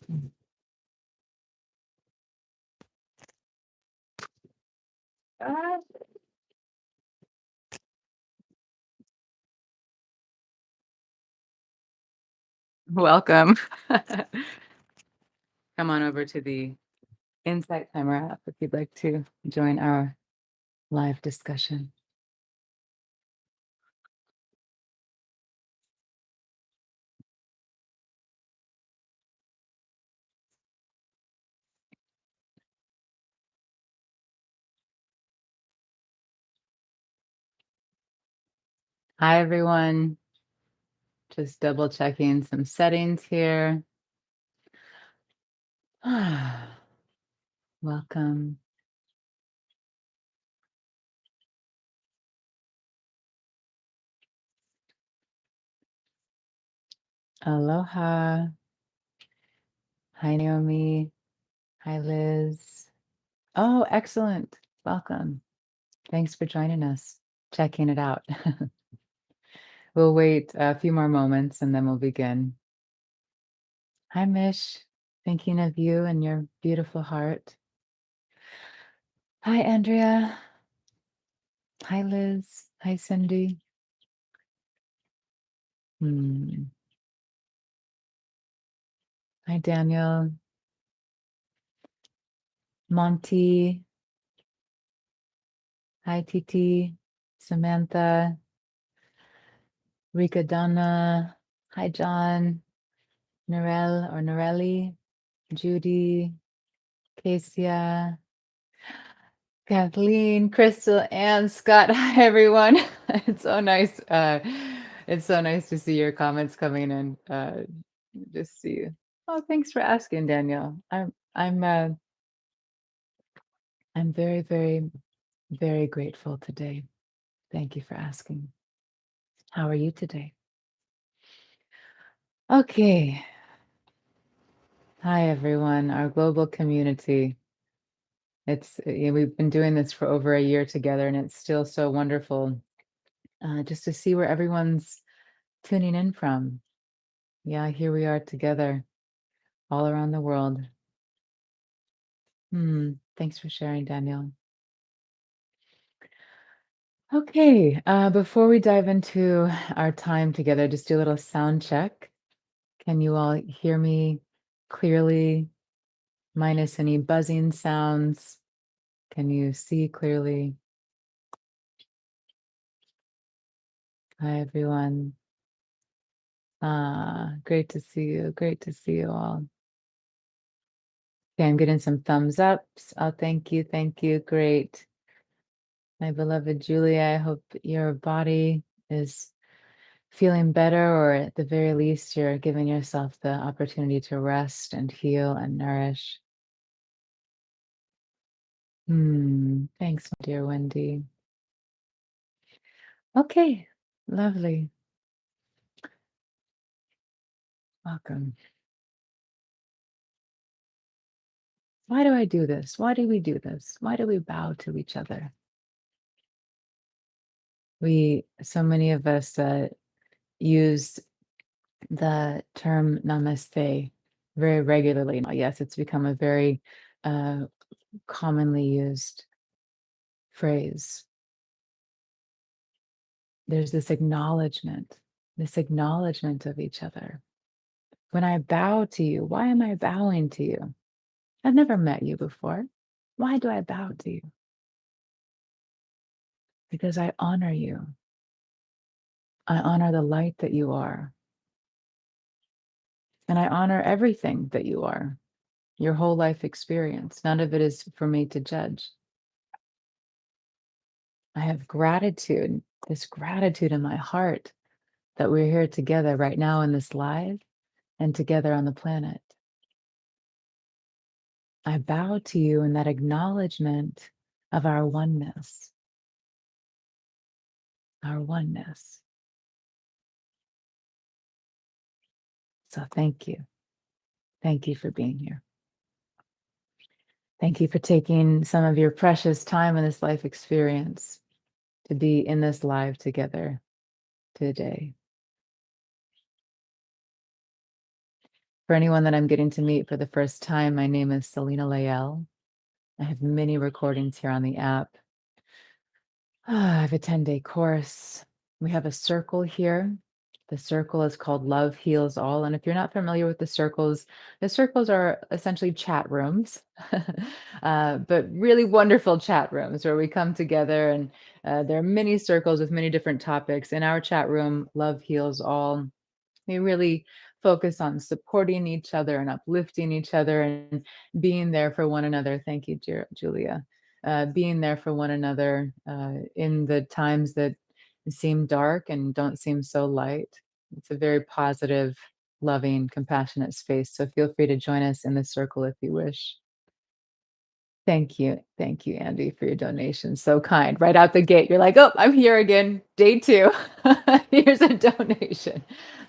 Ah, welcome. Come on over to the Insight Timer app if you'd like to join our live discussion. Hi, everyone. Just double checking some settings here. Welcome. Aloha. Hi, Naomi. Hi, Liz. Oh, excellent. Welcome. Thanks for joining us, checking it out. We'll wait a few more moments and then we'll begin. Hi, Mish. Thinking of you and your beautiful heart. Hi, Andrea. Hi, Liz. Hi, Cindy. Hi, Daniel. Monty. Hi, Titi. Samantha. Rika Donna. Hi, John. Narelle or Narelli. Judy. Kasia. Kathleen, Crystal, and Scott. Hi, everyone. It's so nice. It's so nice to see your comments coming in. Just see you. Oh, thanks for asking, Danielle. I'm very, very, very grateful today. Thank you for asking. How are you today? Okay. Hi, everyone. Our global community. We've been doing this for over a year together, and it's still so wonderful just to see where everyone's tuning in from. Yeah, here we are together all around the world. Thanks for sharing, Danielle. Okay, before we dive into our time together, just do a little sound check. Can you all hear me clearly, minus any buzzing sounds? Can you see clearly? Hi, everyone. Great to see you. Great to see you all. Okay, I'm getting some thumbs ups. Oh, thank you. Thank you. Great. My beloved Julia, I hope your body is feeling better, or at the very least, you're giving yourself the opportunity to rest and heal and nourish. Thanks, dear Wendy. Okay, lovely. Welcome. Why do I do this? Why do we do this? Why do we bow to each other? So many of us use the term namaste very regularly now. Yes, it's become a very commonly used phrase. There's this acknowledgement of each other. When I bow to you, why am I bowing to you? I've never met you before. Why do I bow to you? Because I honor you. I honor the light that you are. And I honor everything that you are, your whole life experience. None of it is for me to judge. I have gratitude, this gratitude in my heart that we're here together right now in this live and together on the planet. I bow to you in that acknowledgement of our oneness, our oneness. So thank you. Thank you for being here. Thank you for taking some of your precious time in this life experience to be in this live together today. For anyone that I'm getting to meet for the first time, my name is Selena Layel. I have many recordings here on the app. I have a 10-day course. We have a circle here. The circle is called Love Heals All. And if you're not familiar with the circles are essentially chat rooms, but really wonderful chat rooms where we come together and there are many circles with many different topics. In our chat room, Love Heals All, we really focus on supporting each other and uplifting each other and being there for one another. Thank you, Julia. Being there for one another in the times that seem dark and don't seem so light. It's a very positive, loving, compassionate space. So feel free to join us in the circle if you wish. Thank you. Thank you, Andy, for your donation. So kind. Right out the gate, you're like, oh, I'm here again. Day two. Here's a donation.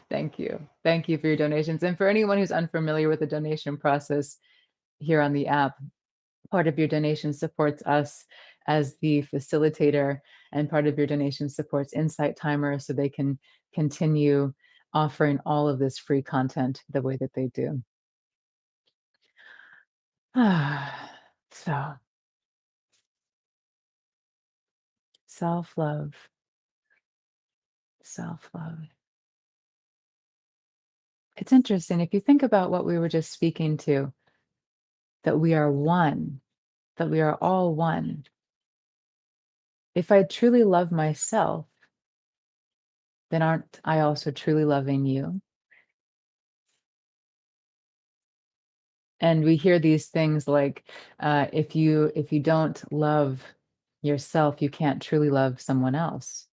Thank you. Thank you for your donations. And for anyone who's unfamiliar with the donation process here on the app, part of your donation supports us as the facilitator, and part of your donation supports Insight Timer so they can continue offering all of this free content the way that they do. So, self love, self love. It's interesting if you think about what we were just speaking to, that we are one, that we are all one. If I truly love myself, then aren't I also truly loving you? And we hear these things like, if you don't love yourself, you can't truly love someone else.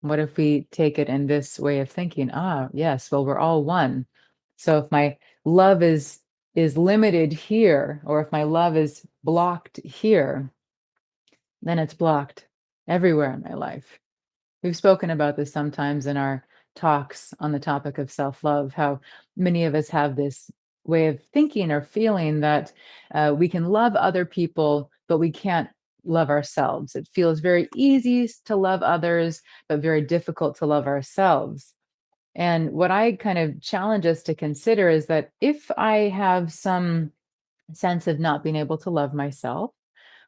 What if we take it in this way of thinking? Ah, yes, well, we're all one. So if my love is limited here, or if my love is blocked here, then it's blocked everywhere in my life. We've spoken about this sometimes in our talks on the topic of self love, how many of us have this way of thinking or feeling that we can love other people, but we can't love ourselves. It feels very easy to love others, but very difficult to love ourselves. And what I kind of challenge us to consider is that if I have some sense of not being able to love myself,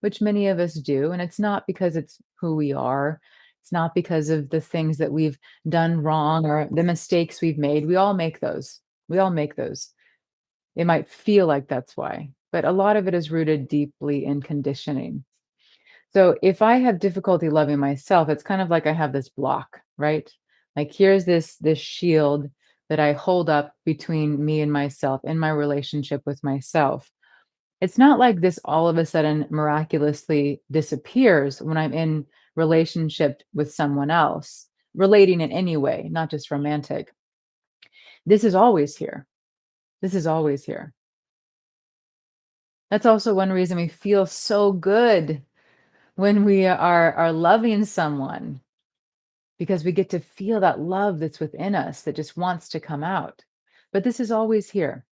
which many of us do. And it's not because it's who we are. It's not because of the things that we've done wrong or the mistakes we've made. We all make those. We all make those. It might feel like that's why, but a lot of it is rooted deeply in conditioning. So if I have difficulty loving myself, it's kind of like I have this block, right? Like here's this shield that I hold up between me and myself in my relationship with myself. It's not like this all of a sudden miraculously disappears when I'm in relationship with someone else, relating in any way, not just romantic. This is always here. This is always here. That's also one reason we feel so good when we are loving someone, because we get to feel that love that's within us that just wants to come out. But this is always here.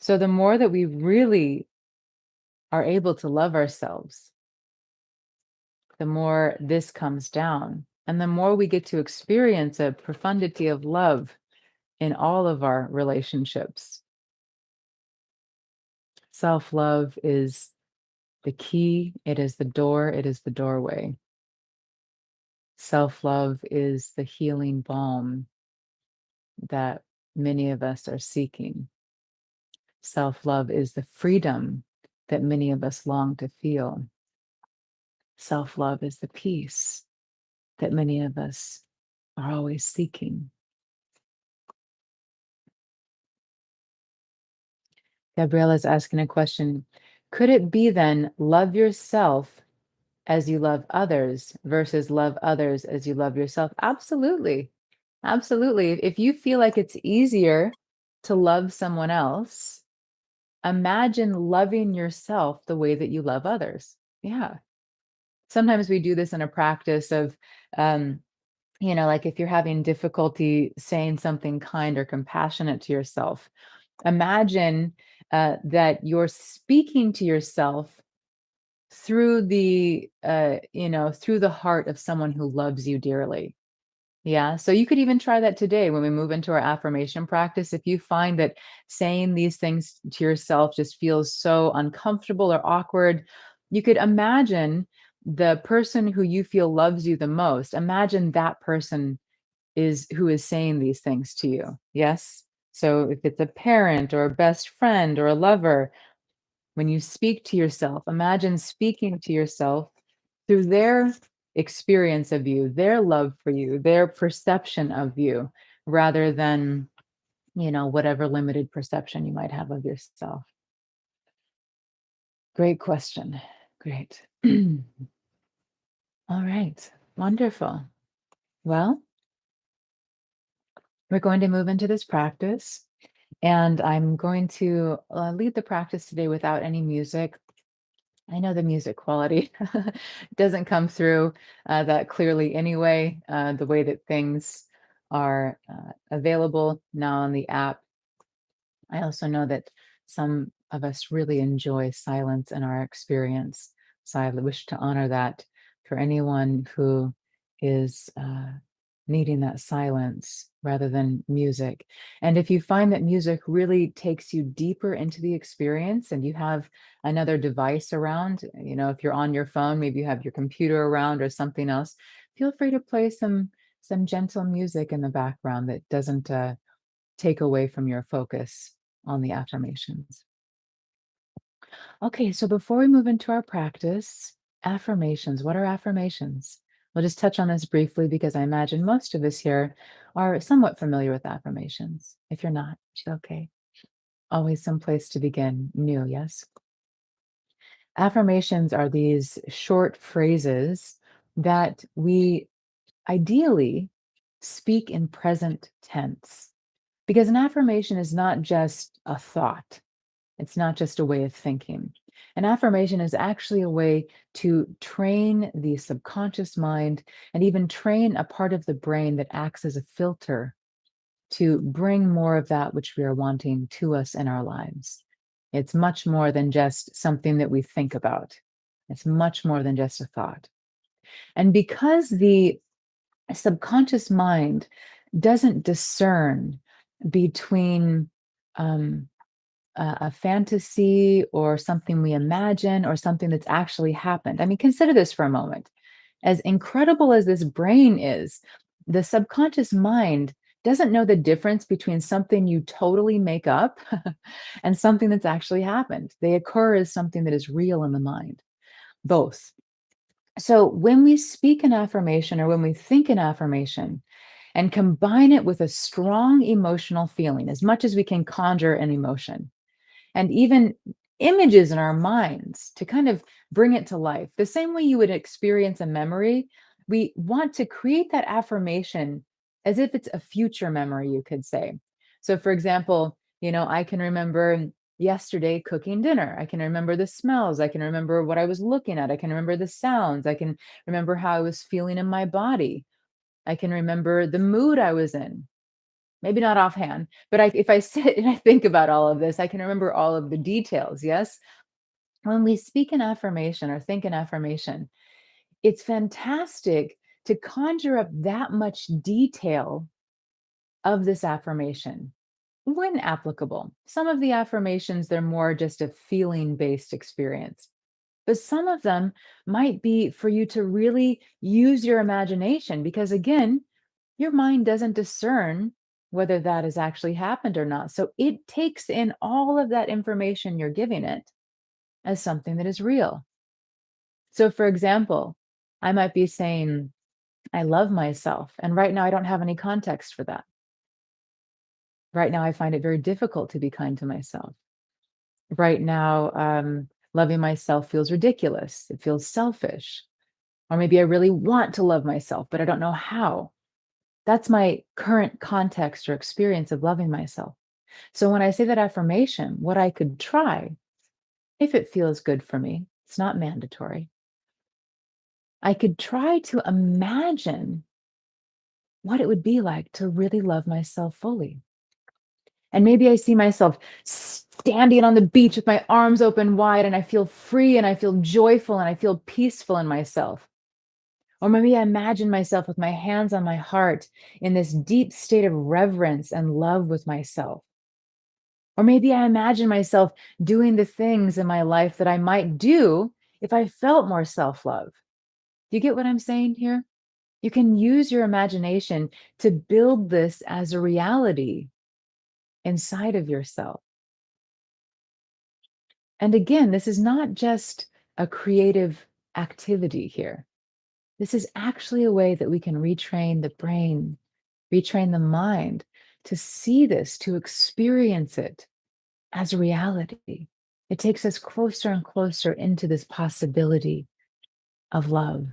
So the more that we really are able to love ourselves, the more this comes down. And the more we get to experience a profundity of love in all of our relationships. Self love is the key, it is the door, it is the doorway. Self love is the healing balm that many of us are seeking. Self love is the freedom that many of us long to feel. Self love is the peace that many of us are always seeking. Gabriella is asking a question. Could it be then love yourself as you love others versus love others as you love yourself? Absolutely. Absolutely. If you feel like it's easier to love someone else, imagine loving yourself the way that you love others. Yeah. Sometimes we do this in a practice of, um, like if you're having difficulty saying something kind or compassionate to yourself, imagine that you're speaking to yourself through the through the heart of someone who loves you dearly. Yeah. So you could even try that today when we move into our affirmation practice. If you find that saying these things to yourself just feels so uncomfortable or awkward, you could imagine the person who you feel loves you the most. Imagine that person is who is saying these things to you. Yes. So if it's a parent or a best friend or a lover, when you speak to yourself, imagine speaking to yourself through their experience of you, their love for you, their perception of you, rather than, whatever limited perception you might have of yourself. Great question. Great. All right. Wonderful. Well, we're going to move into this practice, and I'm going to lead the practice today without any music. I know the music quality doesn't come through that clearly anyway, the way that things are available now on the app. I also know that some of us really enjoy silence in our experience. So I wish to honor that for anyone who is needing that silence rather than music. And if you find that music really takes you deeper into the experience and you have another device around, if you're on your phone, maybe you have your computer around or something else, feel free to play some gentle music in the background that doesn't take away from your focus on the affirmations. Okay, so before we move into our practice, affirmations. What are affirmations? We'll just touch on this briefly because I imagine most of us here are somewhat familiar with affirmations. If you're not, it's okay. Always some place to begin new, yes? Affirmations are these short phrases that we ideally speak in present tense because an affirmation is not just a thought. It's not just a way of thinking. An affirmation is actually a way to train the subconscious mind and even train a part of the brain that acts as a filter to bring more of that which we are wanting to us in our lives. It's much more than just something that we think about. It's much more than just a thought. And because the subconscious mind doesn't discern between um, a fantasy or something we imagine or something that's actually happened. I mean, consider this for a moment. As incredible as this brain is, the subconscious mind doesn't know the difference between something you totally make up and something that's actually happened. They occur as something that is real in the mind, both. So when we speak an affirmation or when we think an affirmation and combine it with a strong emotional feeling, as much as we can conjure an emotion, and even images in our minds to kind of bring it to life. The same way you would experience a memory, we want to create that affirmation as if it's a future memory, you could say. So, for example, I can remember yesterday cooking dinner. I can remember the smells. I can remember what I was looking at. I can remember the sounds. I can remember how I was feeling in my body. I can remember the mood I was in. Maybe not offhand, but if I sit and I think about all of this, I can remember all of the details, yes? When we speak an affirmation or think an affirmation, it's fantastic to conjure up that much detail of this affirmation when applicable. Some of the affirmations, they're more just a feeling-based experience. But some of them might be for you to really use your imagination because, again, your mind doesn't discern whether that has actually happened or not. So it takes in all of that information you're giving it as something that is real. So, for example, I might be saying, I love myself. And right now, I don't have any context for that. Right now, I find it very difficult to be kind to myself. Right now, loving myself feels ridiculous. It feels selfish. Or maybe I really want to love myself, but I don't know how. That's my current context or experience of loving myself. So when I say that affirmation, what I could try, if it feels good for me, it's not mandatory. I could try to imagine what it would be like to really love myself fully. And maybe I see myself standing on the beach with my arms open wide and I feel free and I feel joyful and I feel peaceful in myself. Or maybe I imagine myself with my hands on my heart in this deep state of reverence and love with myself. Or maybe I imagine myself doing the things in my life that I might do if I felt more self love. Do you get what I'm saying here? You can use your imagination to build this as a reality inside of yourself. And again, this is not just a creative activity here. This is actually a way that we can retrain the brain, retrain the mind to see this, to experience it as a reality. It takes us closer and closer into this possibility of love,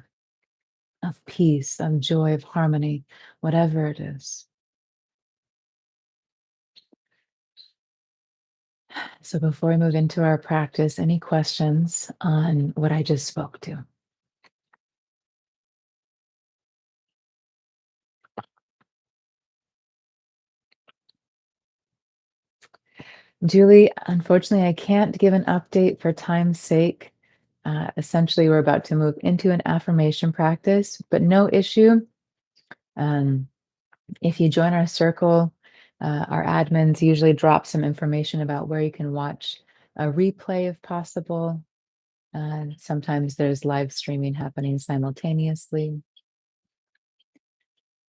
of peace, of joy, of harmony, whatever it is. So, before we move into our practice, any questions on what I just spoke to? Julie, unfortunately, I can't give an update for time's sake. Essentially, we're about to move into an affirmation practice, but no issue. Um, if you join our circle, our admins usually drop some information about where you can watch a replay if possible. Sometimes there's live streaming happening simultaneously.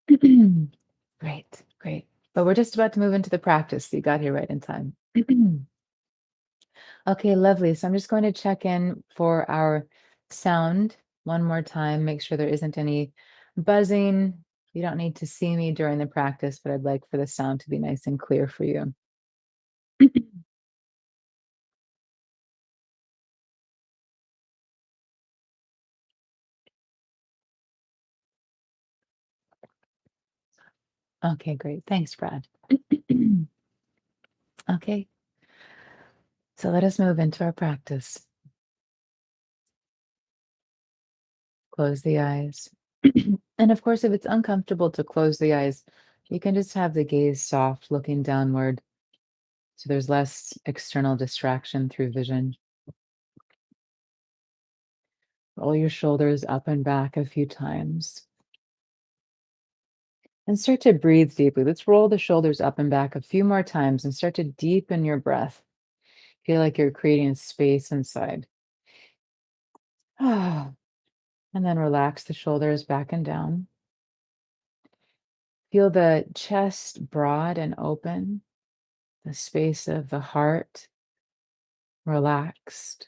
Great, great. But we're just about to move into the practice, so you got here right in time. Okay, lovely. So I'm just going to check in for our sound one more time, make sure there isn't any buzzing. You don't need to see me during the practice, but I'd like for the sound to be nice and clear for you. Okay, great. Thanks, Brad. Okay, so let us move into our practice. Close the eyes. And of course, if it's uncomfortable to close the eyes, you can just have the gaze soft, looking downward, so there's less external distraction through vision. Roll your shoulders up and back a few times. And start to breathe deeply. Let's roll the shoulders up and back a few more times and start to deepen your breath. Feel like you're creating a space inside. And then relax the shoulders back and down. Feel the chest broad and open, the space of the heart relaxed.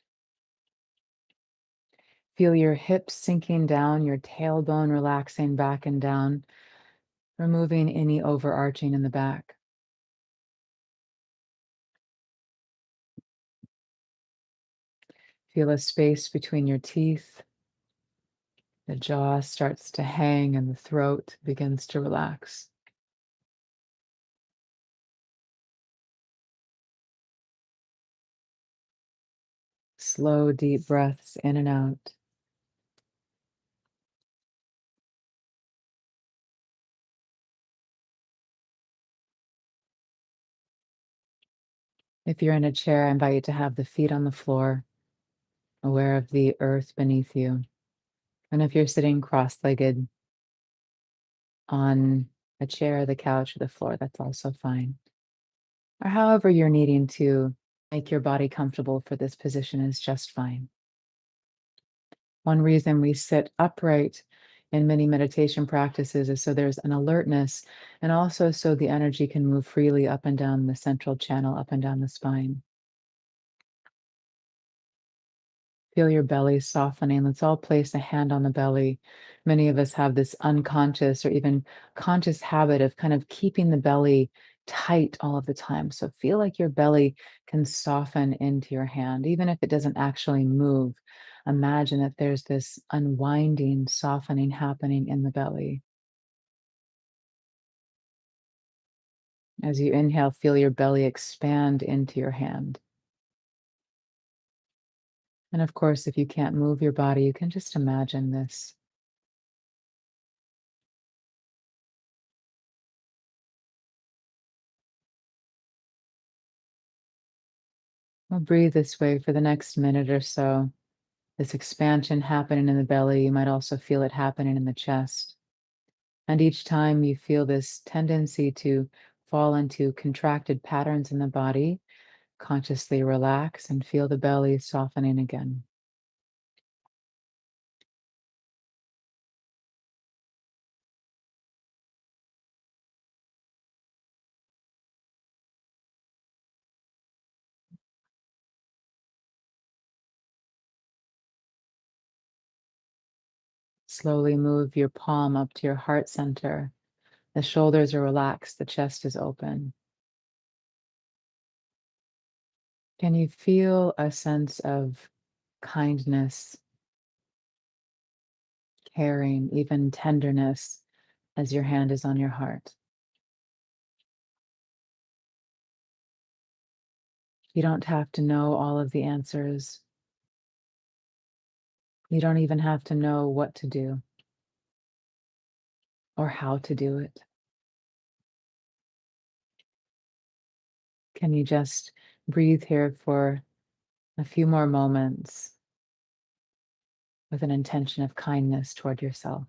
Feel your hips sinking down, your tailbone relaxing back and down, removing any overarching in the back. Feel a space between your teeth. The jaw starts to hang and the throat begins to relax. Slow, deep breaths in and out. If you're in a chair, I invite you to have the feet on the floor, aware of the earth beneath you. And if you're sitting cross-legged on a chair, the couch, or the floor, that's also fine. Or however you're needing to make your body comfortable for this position is just fine. One reason we sit upright in many meditation practices is so there's an alertness and also so the energy can move freely up and down the central channel, up and down the spine. Feel your belly softening. Let's all place a hand on the belly. Many of us have this unconscious or even conscious habit of kind of keeping the belly tight all of the time. So feel like your belly can soften into your hand, even if it doesn't actually move. Imagine that there's this unwinding, softening happening in the belly. As you inhale, feel your belly expand into your hand. And of course, if you can't move your body, you can just imagine this. We'll breathe this way for the next minute or so. This expansion happening in the belly, you might also feel it happening in the chest. And each time you feel this tendency to fall into contracted patterns in the body, consciously relax and feel the belly softening again. Slowly move your palm up to your heart center. The shoulders are relaxed, the chest is open. Can you feel a sense of kindness, caring, even tenderness as your hand is on your heart? You don't have to know all of the answers. You don't even have to know what to do or how to do it. Can you just breathe here for a few more moments with an intention of kindness toward yourself?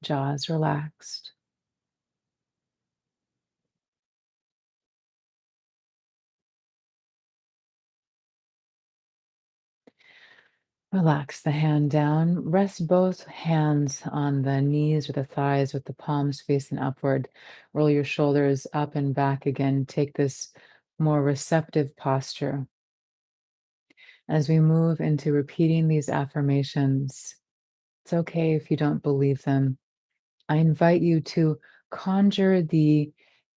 Jaws relaxed. Relax the hand down. Rest both hands on the knees or the thighs with the palms facing upward. Roll your shoulders up and back again. Take this more receptive posture. As we move into repeating these affirmations, it's okay if you don't believe them. I invite you to conjure the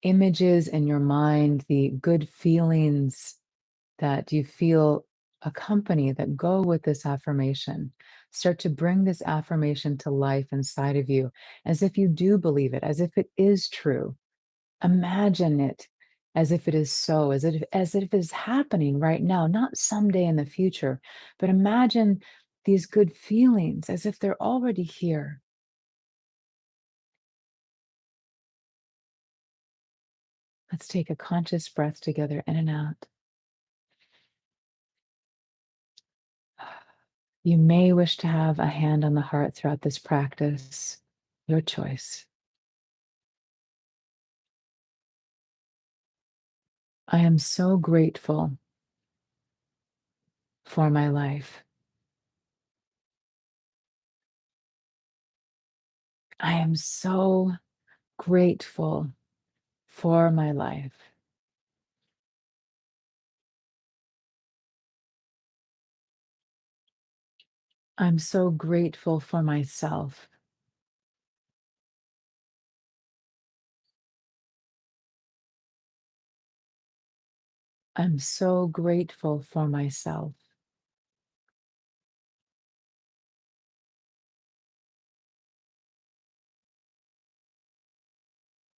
images in your mind, the good feelings that you feel accompany that go with this affirmation. Start to bring this affirmation to life inside of you as if you do believe it, as if it is true. Imagine it as if it is so, as if it is happening right now, not someday in the future, but imagine these good feelings as if they're already here. Let's take a conscious breath together in and out. You may wish to have a hand on the heart throughout this practice, your choice. I am so grateful for my life. I am so grateful for my life. I'm so grateful for myself. I'm so grateful for myself.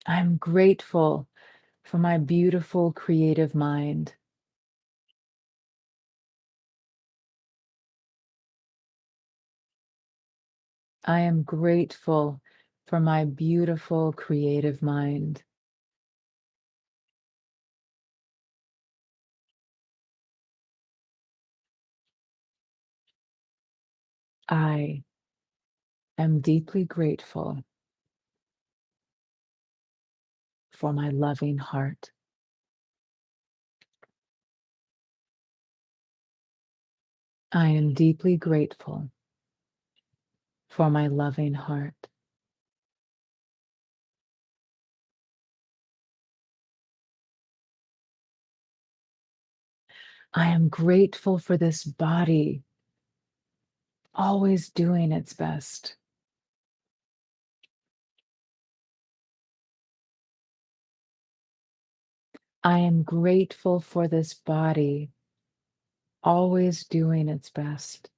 I'm grateful for my beautiful creative mind. I am grateful for my beautiful creative mind. I am deeply grateful for my loving heart. I am deeply grateful for my loving heart. I am grateful for this body always doing its best. I am grateful for this body always doing its best.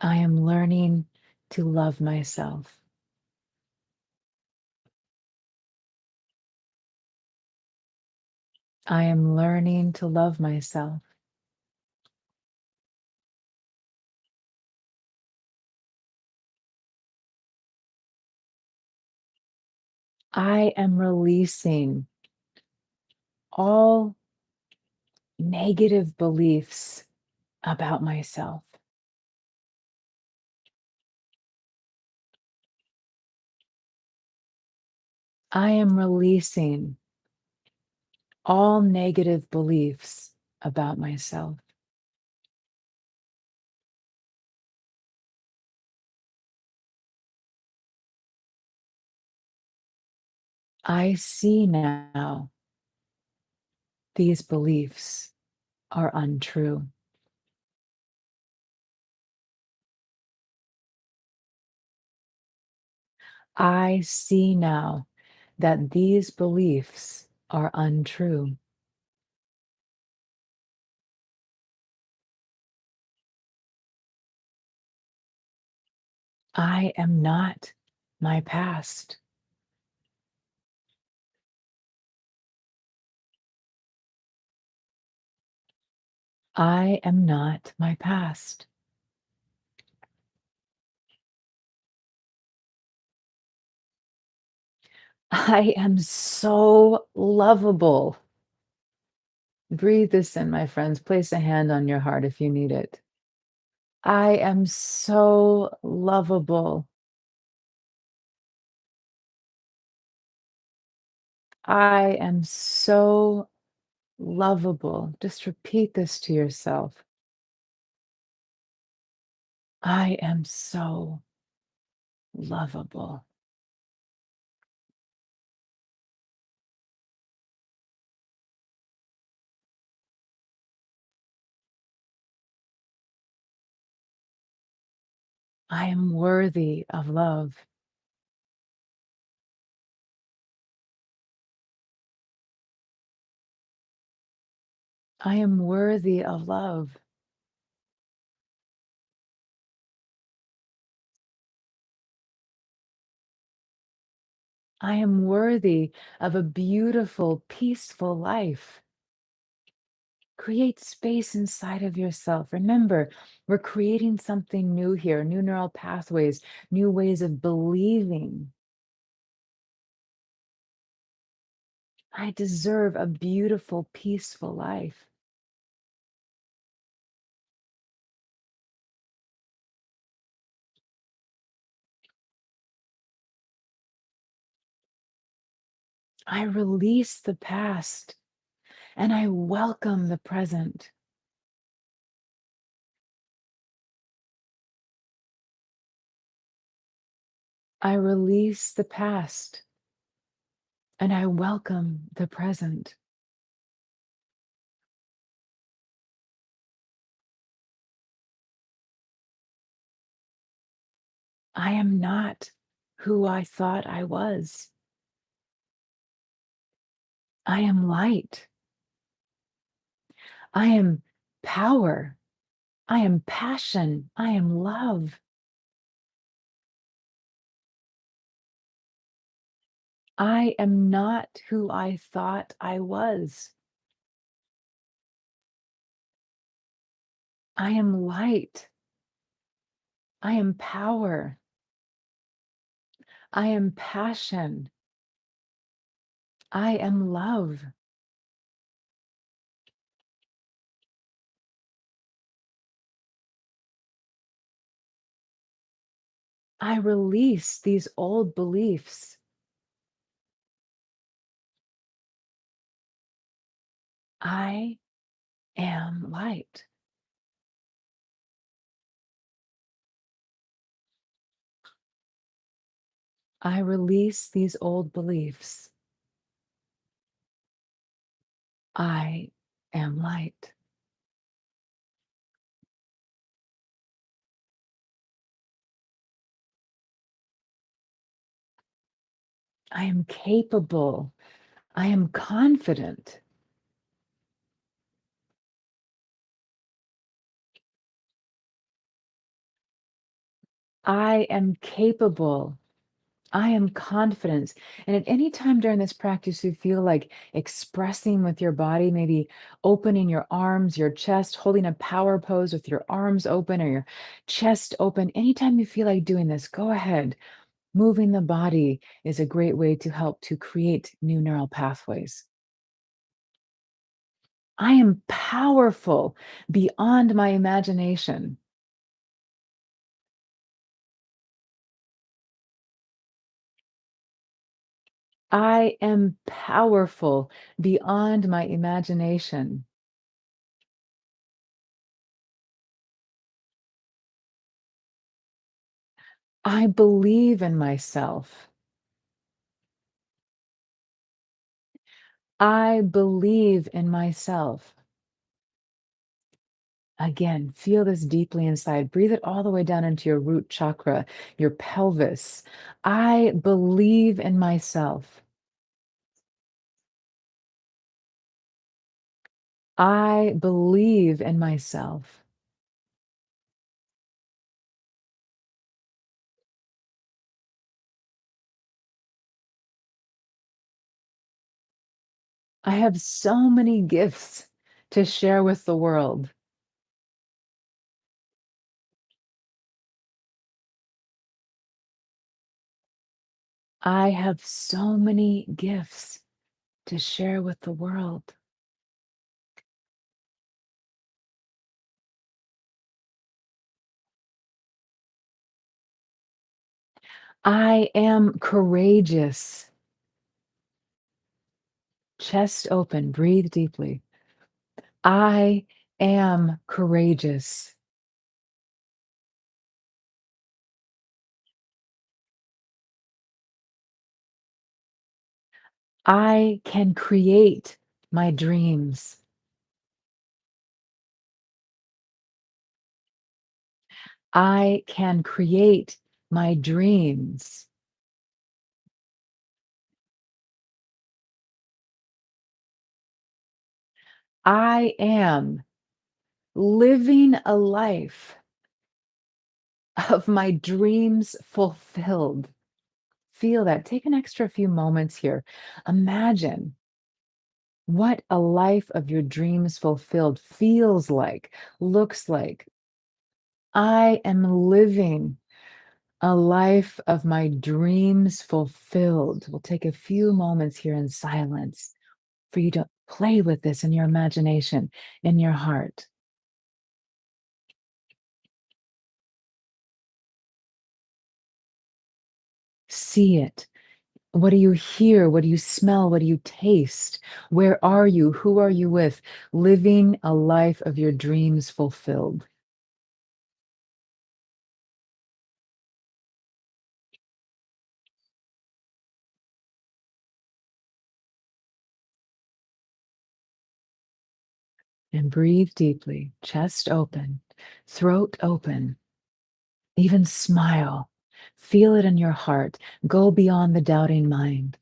I am learning to love myself. I am learning to love myself. I am releasing all negative beliefs about myself. I am releasing all negative beliefs about myself. I see now these beliefs are untrue. I see now that these beliefs are untrue. I am not my past. I am not my past. I am so lovable. Breathe this in, my friends. Place a hand on your heart if you need it. I am so lovable. I am so lovable. Just repeat this to yourself. I am so lovable. I am worthy of love. I am worthy of love. I am worthy of a beautiful, peaceful life. Create space inside of yourself. Remember, we're creating something new here, new neural pathways, new ways of believing. I deserve a beautiful, peaceful life. I release the past and I welcome the present. I release the past and I welcome the present. I am not who I thought I was. I am light. I am power. I am passion. I am love. I am not who I thought I was. I am light. I am power. I am passion. I am love. I release these old beliefs. I am light. I release these old beliefs. I am light. I am capable. I am confident. I am capable. I am confident. And at any time during this practice, you feel like expressing with your body, maybe opening your arms, your chest, holding a power pose with your arms open or your chest open. Anytime you feel like doing this, go ahead. Moving the body is a great way to help to create new neural pathways. I am powerful beyond my imagination. I am powerful beyond my imagination. I believe in myself. I believe in myself. Again, feel this deeply inside. Breathe it all the way down into your root chakra, your pelvis. I believe in myself. I believe in myself. I have so many gifts to share with the world. I have so many gifts to share with the world. I am courageous. Chest open, breathe deeply. I am courageous. I can create my dreams. I can create my dreams. I am living a life of my dreams fulfilled. Feel that. Take an extra few moments here. Imagine what a life of your dreams fulfilled feels like, looks like. I am living a life of my dreams fulfilled. We'll take a few moments here in silence for you to play with this in your imagination, in your heart. See it. What do you hear? What do you smell? What do you taste? Where are you? Who are you with? Living a life of your dreams fulfilled. And breathe deeply, chest open, throat open, even smile. Feel it in your heart. Go beyond the doubting mind.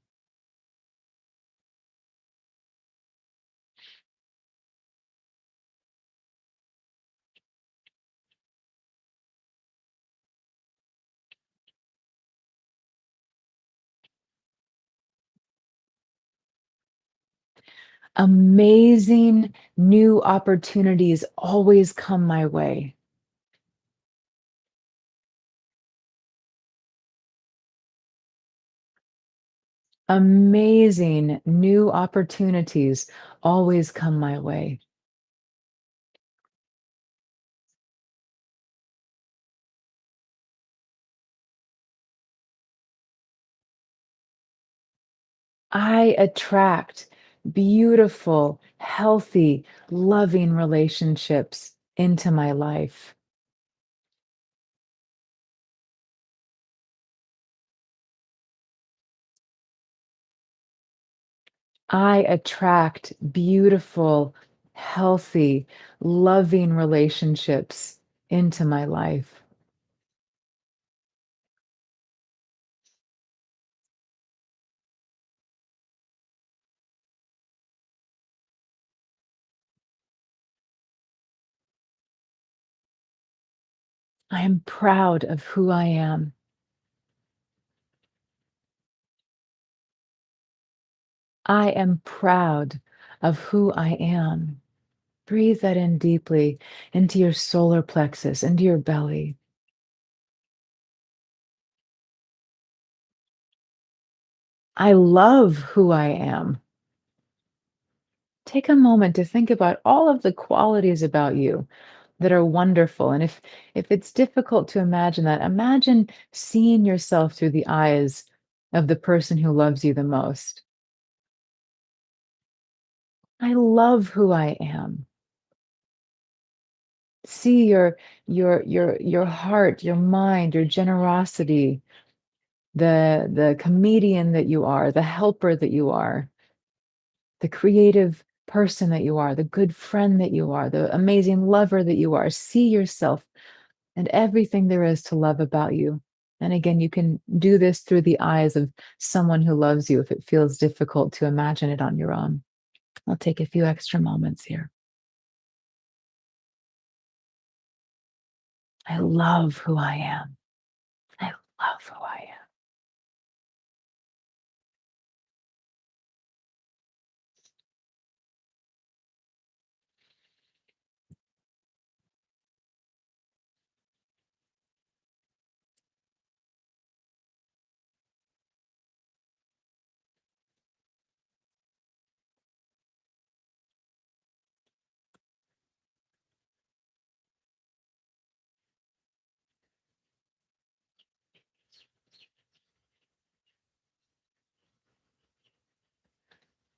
Amazing new opportunities always come my way. Amazing new opportunities always come my way. I attract beautiful, healthy, loving relationships into my life. I attract beautiful, healthy, loving relationships into my life. I am proud of who I am. I am proud of who I am. Breathe that in deeply into your solar plexus, into your belly. I love who I am. Take a moment to think about all of the qualities about you that are wonderful. And if it's difficult to imagine that, imagine seeing yourself through the eyes of the person who loves you the most. I love who I am. See your heart, your mind, your generosity, the comedian that you are, the helper that you are, the creative person that you are, the good friend that you are, the amazing lover that you are. See yourself and everything there is to love about you. And again, you can do this through the eyes of someone who loves you if it feels difficult to imagine it on your own. I'll take a few extra moments here. I love who I am. I love who I am.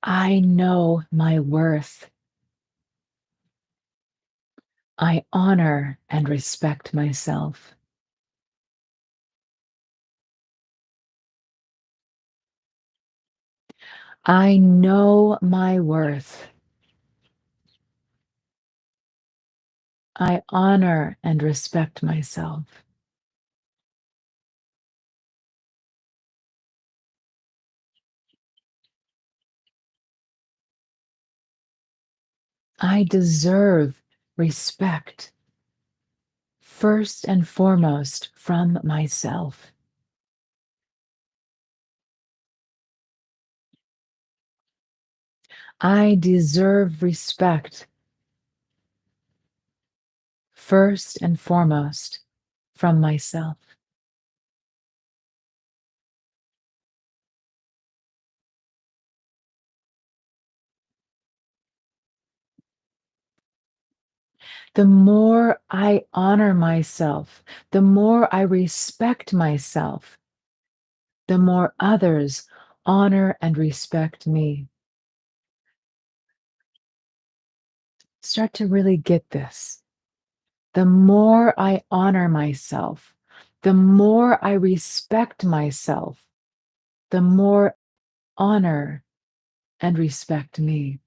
I know my worth. I honor and respect myself. I know my worth. I honor and respect myself. I deserve respect, first and foremost from myself. I deserve respect, first and foremost from myself. The more I honor myself, the more I respect myself, the more others honor and respect me. Start to really get this. The more I honor myself, the more I respect myself, the more honor and respect me.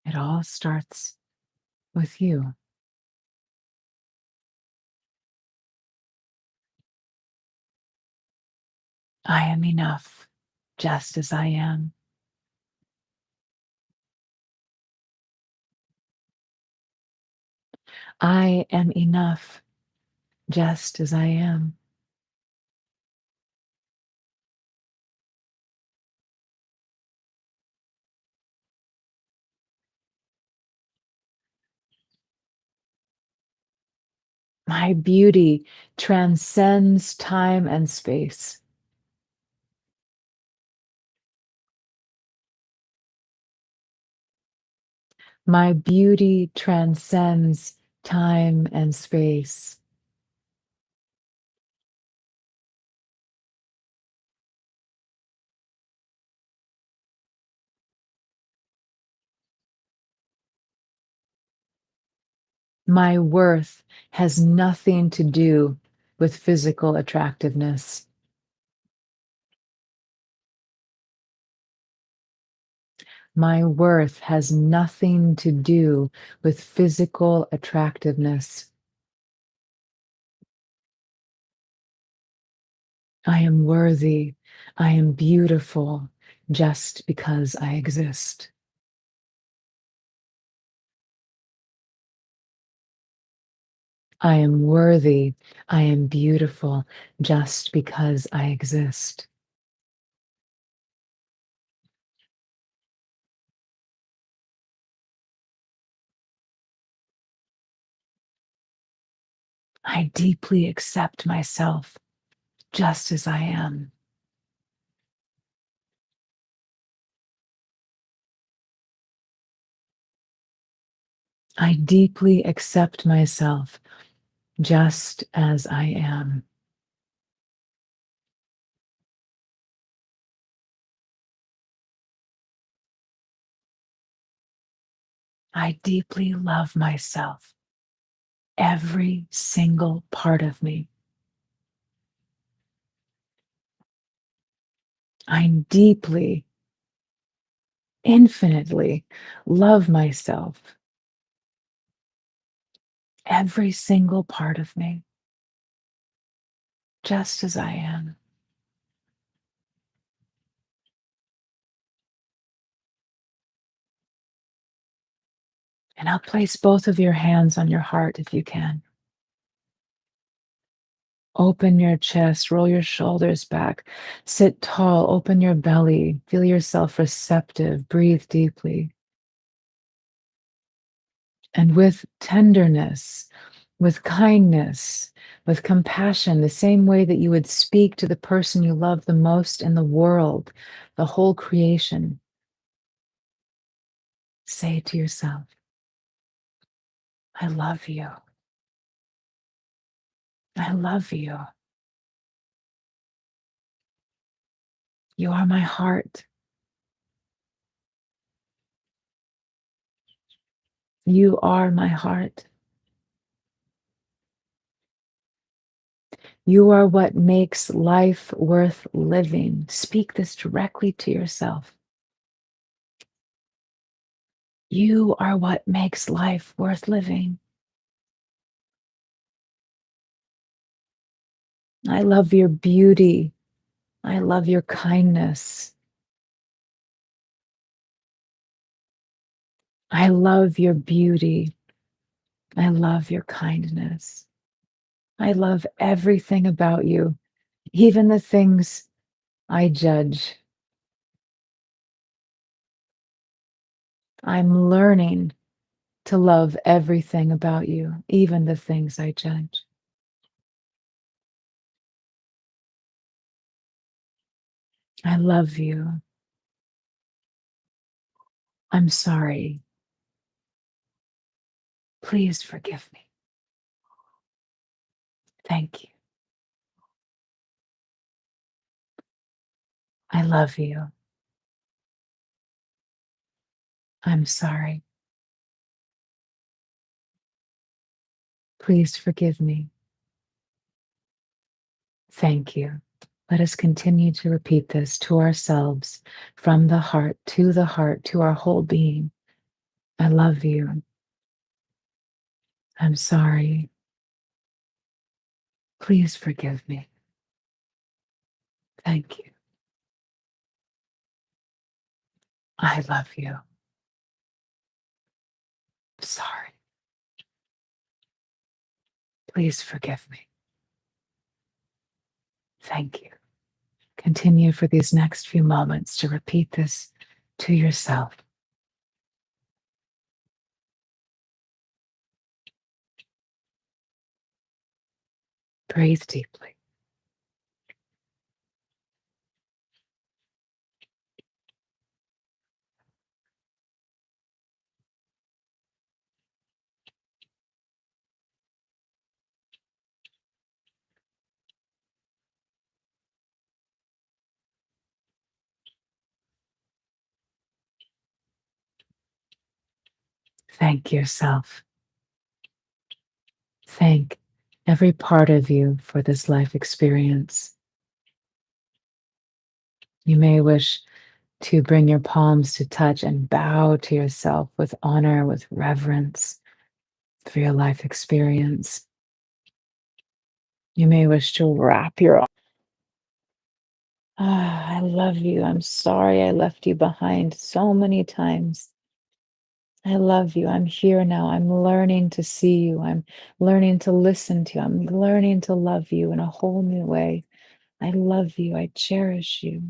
It all starts with you. I am enough just as I am. I am enough just as I am. My beauty transcends time and space. My beauty transcends time and space. My worth has nothing to do with physical attractiveness. My worth has nothing to do with physical attractiveness. I am worthy. I am beautiful just because I exist. I am worthy. I am beautiful just because I exist. I deeply accept myself just as I am. I deeply accept myself just as I am. I deeply love myself, every single part of me. I deeply, infinitely love myself, every single part of me, just as I am. And I'll place both of your hands on your heart if you can. Open your chest, roll your shoulders back, sit tall, open your belly, feel yourself receptive, breathe deeply. And with tenderness, with kindness, with compassion, the same way that you would speak to the person you love the most in the world, the whole creation, say to yourself, I love you. I love you. You are my heart. You are my heart. You are what makes life worth living. Speak this directly to yourself. You are what makes life worth living. I love your beauty. I love your kindness. I love your beauty. I love your kindness. I love everything about you, even the things I judge. I'm learning to love everything about you, even the things I judge. I love you. I'm sorry. Please forgive me. Thank you. I love you. I'm sorry. Please forgive me. Thank you. Let us continue to repeat this to ourselves from the heart, to our whole being. I love you. I'm sorry. Please forgive me. Thank you. I love you. Sorry. Please forgive me. Thank you. Continue for these next few moments to repeat this to yourself. Breathe deeply. Thank yourself. Thank every part of you for this life experience. You may wish to bring your palms to touch and bow to yourself with honor, with reverence for your life experience. You may wish to wrap your I love you. I'm sorry I left you behind so many times. I love you. I'm here now. I'm learning to see you. I'm learning to listen to you. I'm learning to love you in a whole new way. I love you. I cherish you.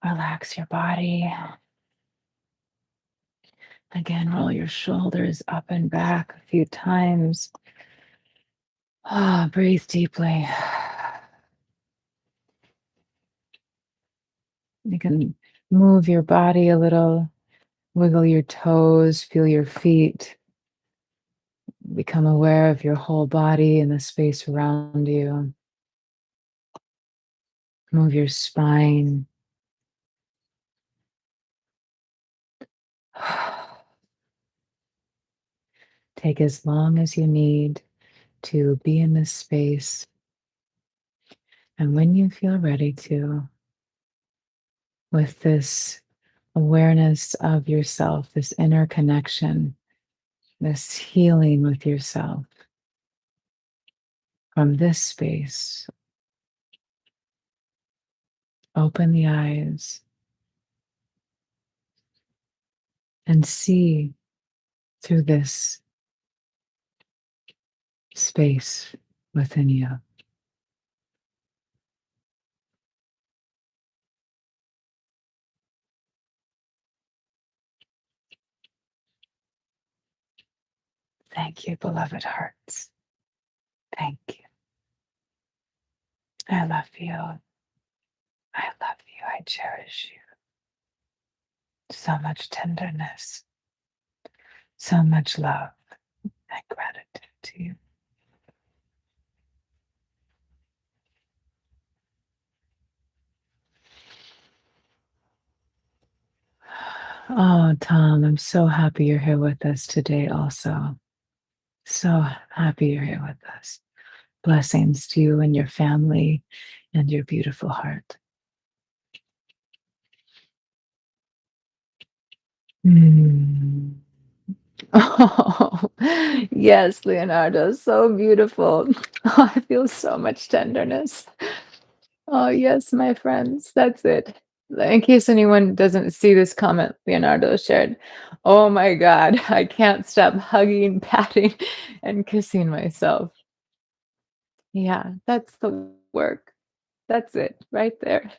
Relax your body. Again, roll your shoulders up and back a few times. Ah, breathe deeply. You can move your body a little, wiggle your toes, feel your feet, become aware of your whole body and the space around you. Move your spine. Take as long as you need to be in this space. And when you feel ready to, with this awareness of yourself, this inner connection, this healing with yourself, from this space, open the eyes and see through this space within you. Thank you, beloved hearts. Thank you. I love you. I love you. I cherish you. So much tenderness, so much love and gratitude to you. Oh, Tom, I'm so happy you're here with us today, also. So happy you're here with us. Blessings to you and your family and your beautiful heart. Mm. Oh, yes, Leonardo, so beautiful. Oh, I feel so much tenderness. Oh, yes, my friends, that's it. In case anyone doesn't see this comment Leonardo shared, oh my God, I can't stop hugging, patting, and kissing myself. Yeah, that's the work. That's it right there.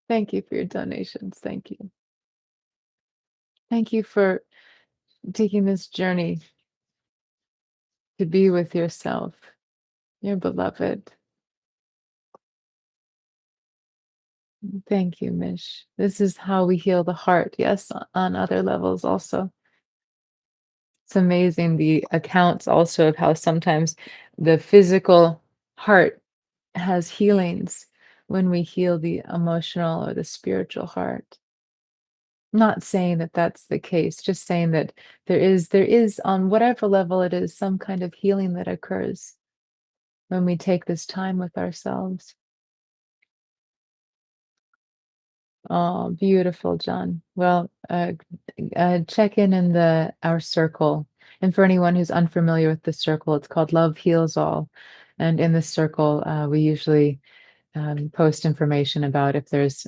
Thank you for your donations. Thank you. Thank you for taking this journey to be with yourself, your beloved. Thank you, Mish. This is how we heal the heart. Yes, on other levels also. It's amazing the accounts also of how sometimes the physical heart has healings when we heal the emotional or the spiritual heart. Not saying that that's the case, just saying that there is on whatever level it is some kind of healing that occurs when we take this time with ourselves. Oh, beautiful, John. Well, check in the our circle. And for anyone who's unfamiliar with the circle, it's called Love Heals All. And in this circle, we usually post information about if there's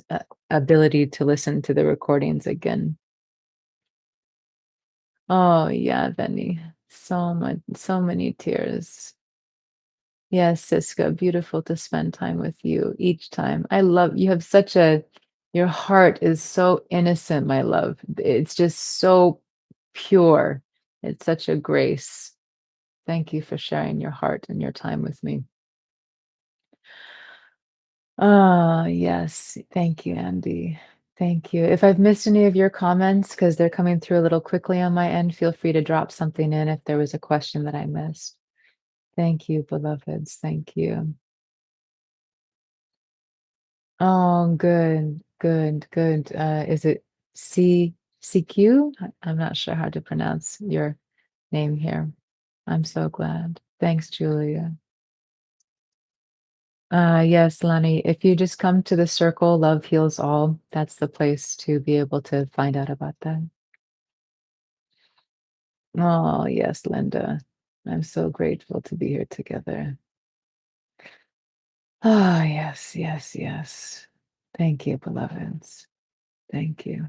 ability to listen to the recordings again. Oh yeah, Benny. So much, so many tears. Yes, Siska, beautiful to spend time with you each time. I love you have such a your heart is so innocent, my love. It's just so pure. It's such a grace. Thank you for sharing your heart and your time with me. Ah, yes. Thank you, Andy. Thank you. If I've missed any of your comments, because they're coming through a little quickly on my end, feel free to drop something in if there was a question that I missed. Thank you, beloveds. Thank you. Oh, good, good, good. Is it CQ? I'm not sure how to pronounce your name here. I'm so glad. Thanks, Julia. Yes, Lenny, if you just come to the circle, Love Heals All, that's the place to be able to find out about that. Oh, yes, Linda. I'm so grateful to be here together. Ah, yes, yes, yes. Thank you, beloveds. Thank you.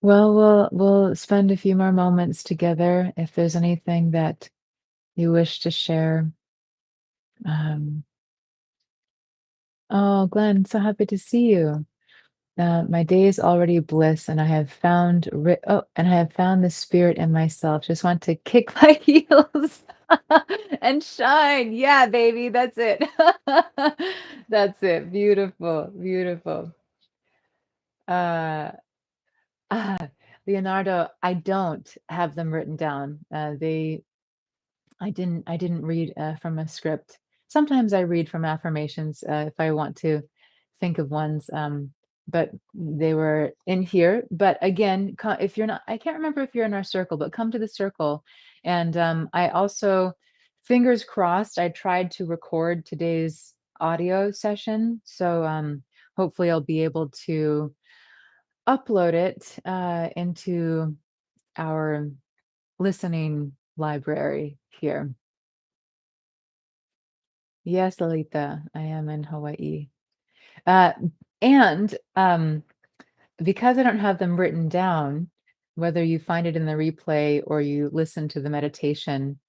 Well, we'll spend a few more moments together. If there's anything that you wish to share. Um, oh, Glenn, so happy to see you. My day is already bliss, and I have found and I have found the spirit in myself. Just want to kick my heels and shine. Yeah, baby, that's it. That's it. Beautiful, beautiful. Uh, ah, Leonardo, I don't have them written down. I didn't read, from a script. Sometimes I read from affirmations, if I want to think of ones, but they were in here. But again, if you're not, I can't remember if you're in our circle, but come to the circle. And I also, fingers crossed, I tried to record today's audio session. So hopefully I'll be able to upload it into our listening library here. Yes, Lolita, I am in Hawaii. Uh, and because I don't have them written down, whether you find it in the replay or you listen to the meditation,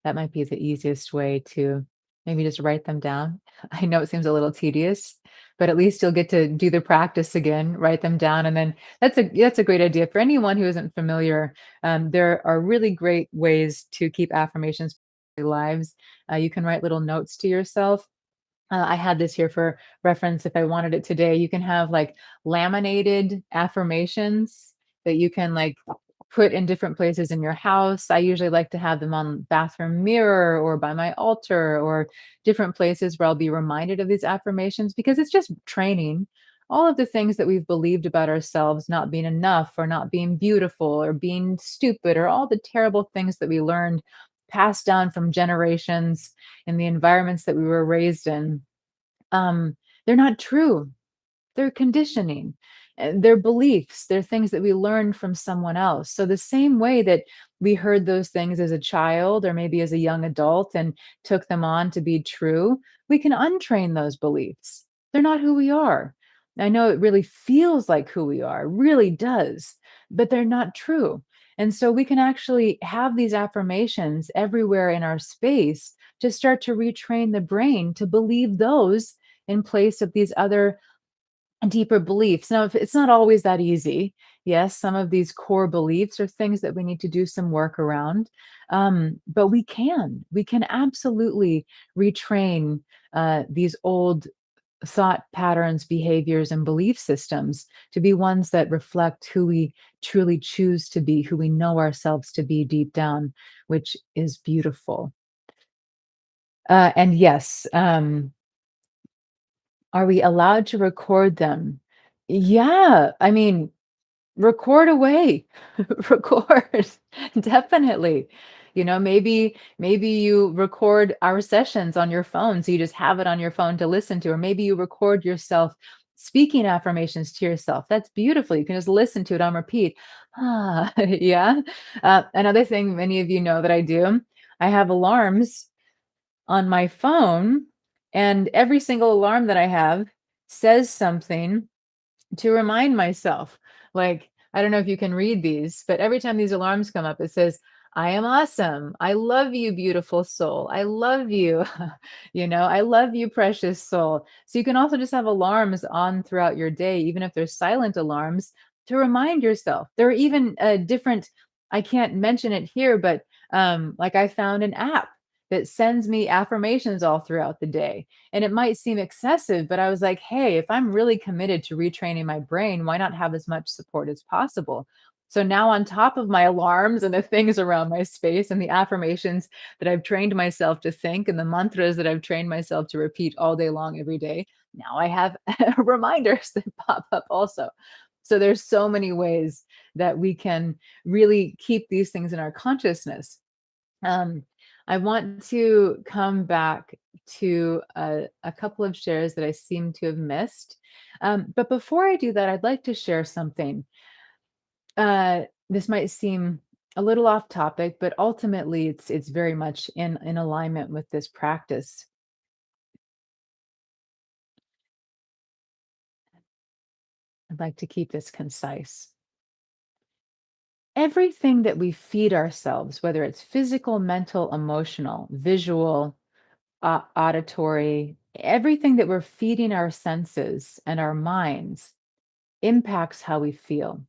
that might be the easiest way to maybe just write them down. I know it seems a little tedious, but at least you'll get to do the practice again, write them down, and then that's a great idea for anyone who isn't familiar. There are really great ways to keep affirmations in your lives. You can write little notes to yourself. I had this here for reference if I wanted it today. You can have like laminated affirmations that you can like put in different places in your house. I usually like to have them on bathroom mirror or by my altar or different places where I'll be reminded of these affirmations because it's just training all of the things that we've believed about ourselves not being enough or not being beautiful or being stupid or all the terrible things that we learned passed down from generations in the environments that we were raised in. They're not true. They're conditioning. They're beliefs. They're things that we learned from someone else. So the same way that we heard those things as a child or maybe as a young adult and took them on to be true, we can untrain those beliefs. They're not who we are. I know it really feels like who we are, really does, but they're not true. And so we can actually have these affirmations everywhere in our space to start to retrain the brain to believe those in place of these other deeper beliefs. Now, if it's not always that easy. Yes, some of these core beliefs are things that we need to do some work around. But we can absolutely retrain these old thought patterns, behaviors, and belief systems to be ones that reflect who we truly choose to be, who we know ourselves to be deep down, which is beautiful. And yes, are we allowed to record them? Yeah, I mean, record away. Record. Definitely. Maybe you record our sessions on your phone, so you just have it on your phone to listen to, or maybe you record yourself speaking affirmations to yourself. That's beautiful. You can just listen to it on repeat. Ah, yeah. Another thing many of you know that I do, I have alarms on my phone, and every single alarm that I have says something to remind myself. Like, I don't know if you can read these, but every time these alarms come up, it says, I am awesome. I love you, beautiful soul. I love you. I love you, precious soul. So you can also just have alarms on throughout your day, even if they're silent alarms, to remind yourself. There are even different, I can't mention it here, but like I found an app that sends me affirmations all throughout the day. And it might seem excessive, but I was like, hey, if I'm really committed to retraining my brain, why not have as much support as possible? So now, on top of my alarms and the things around my space and the affirmations that I've trained myself to think and the mantras that I've trained myself to repeat all day long every day, now I have reminders that pop up also. So there's so many ways that we can really keep these things in our consciousness. um, I want to come back to a couple of shares that I seem to have missed. But before I do that, I'd like to share something. This might seem a little off topic, but ultimately it's very much in alignment with this practice. I'd like to keep this concise. Everything that we feed ourselves, whether it's physical, mental, emotional, visual, auditory, everything that we're feeding our senses and our minds impacts how we feel.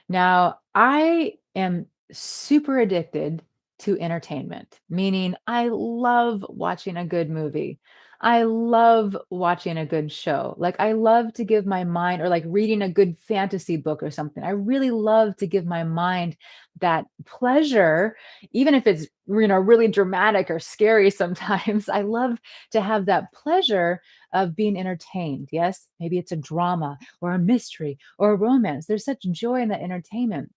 Now, I am super addicted to entertainment, meaning I love watching a good movie. I love watching a good show. Like, I love to give my mind, or like reading a good fantasy book or something. I really love to give my mind that pleasure, even if it's, really dramatic or scary sometimes. I love to have that pleasure of being entertained. Yes, maybe it's a drama or a mystery or a romance. There's such joy in that entertainment.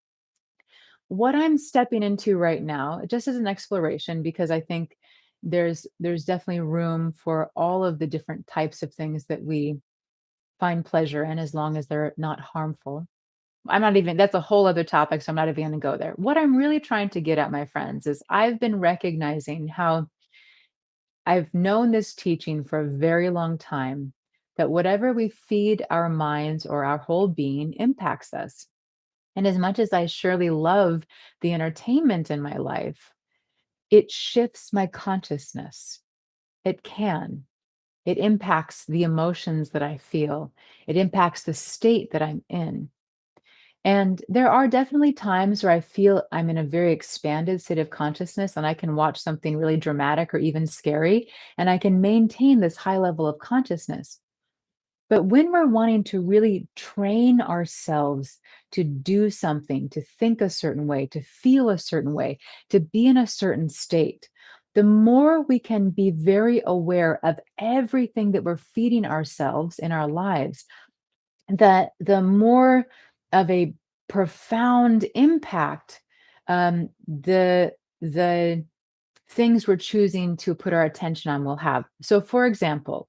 What I'm stepping into right now, just as an exploration, because I think there's definitely room for all of the different types of things that we find pleasure in, as long as they're not harmful. I'm not even That's a whole other topic, so I'm not even going to go there. What I'm really trying to get at, my friends, is I've been recognizing how I've known this teaching for a very long time, that whatever we feed our minds or our whole being impacts us. And as much as I surely love the entertainment in my life, it shifts my consciousness. It can. It impacts the emotions that I feel. It impacts the state that I'm in. And there are definitely times where I feel I'm in a very expanded state of consciousness and I can watch something really dramatic or even scary, and I can maintain this high level of consciousness. But when we're wanting to really train ourselves to do something, to think a certain way, to feel a certain way, to be in a certain state, the more we can be very aware of everything that we're feeding ourselves in our lives, that the more of a profound impact the things we're choosing to put our attention on will have. So, for example,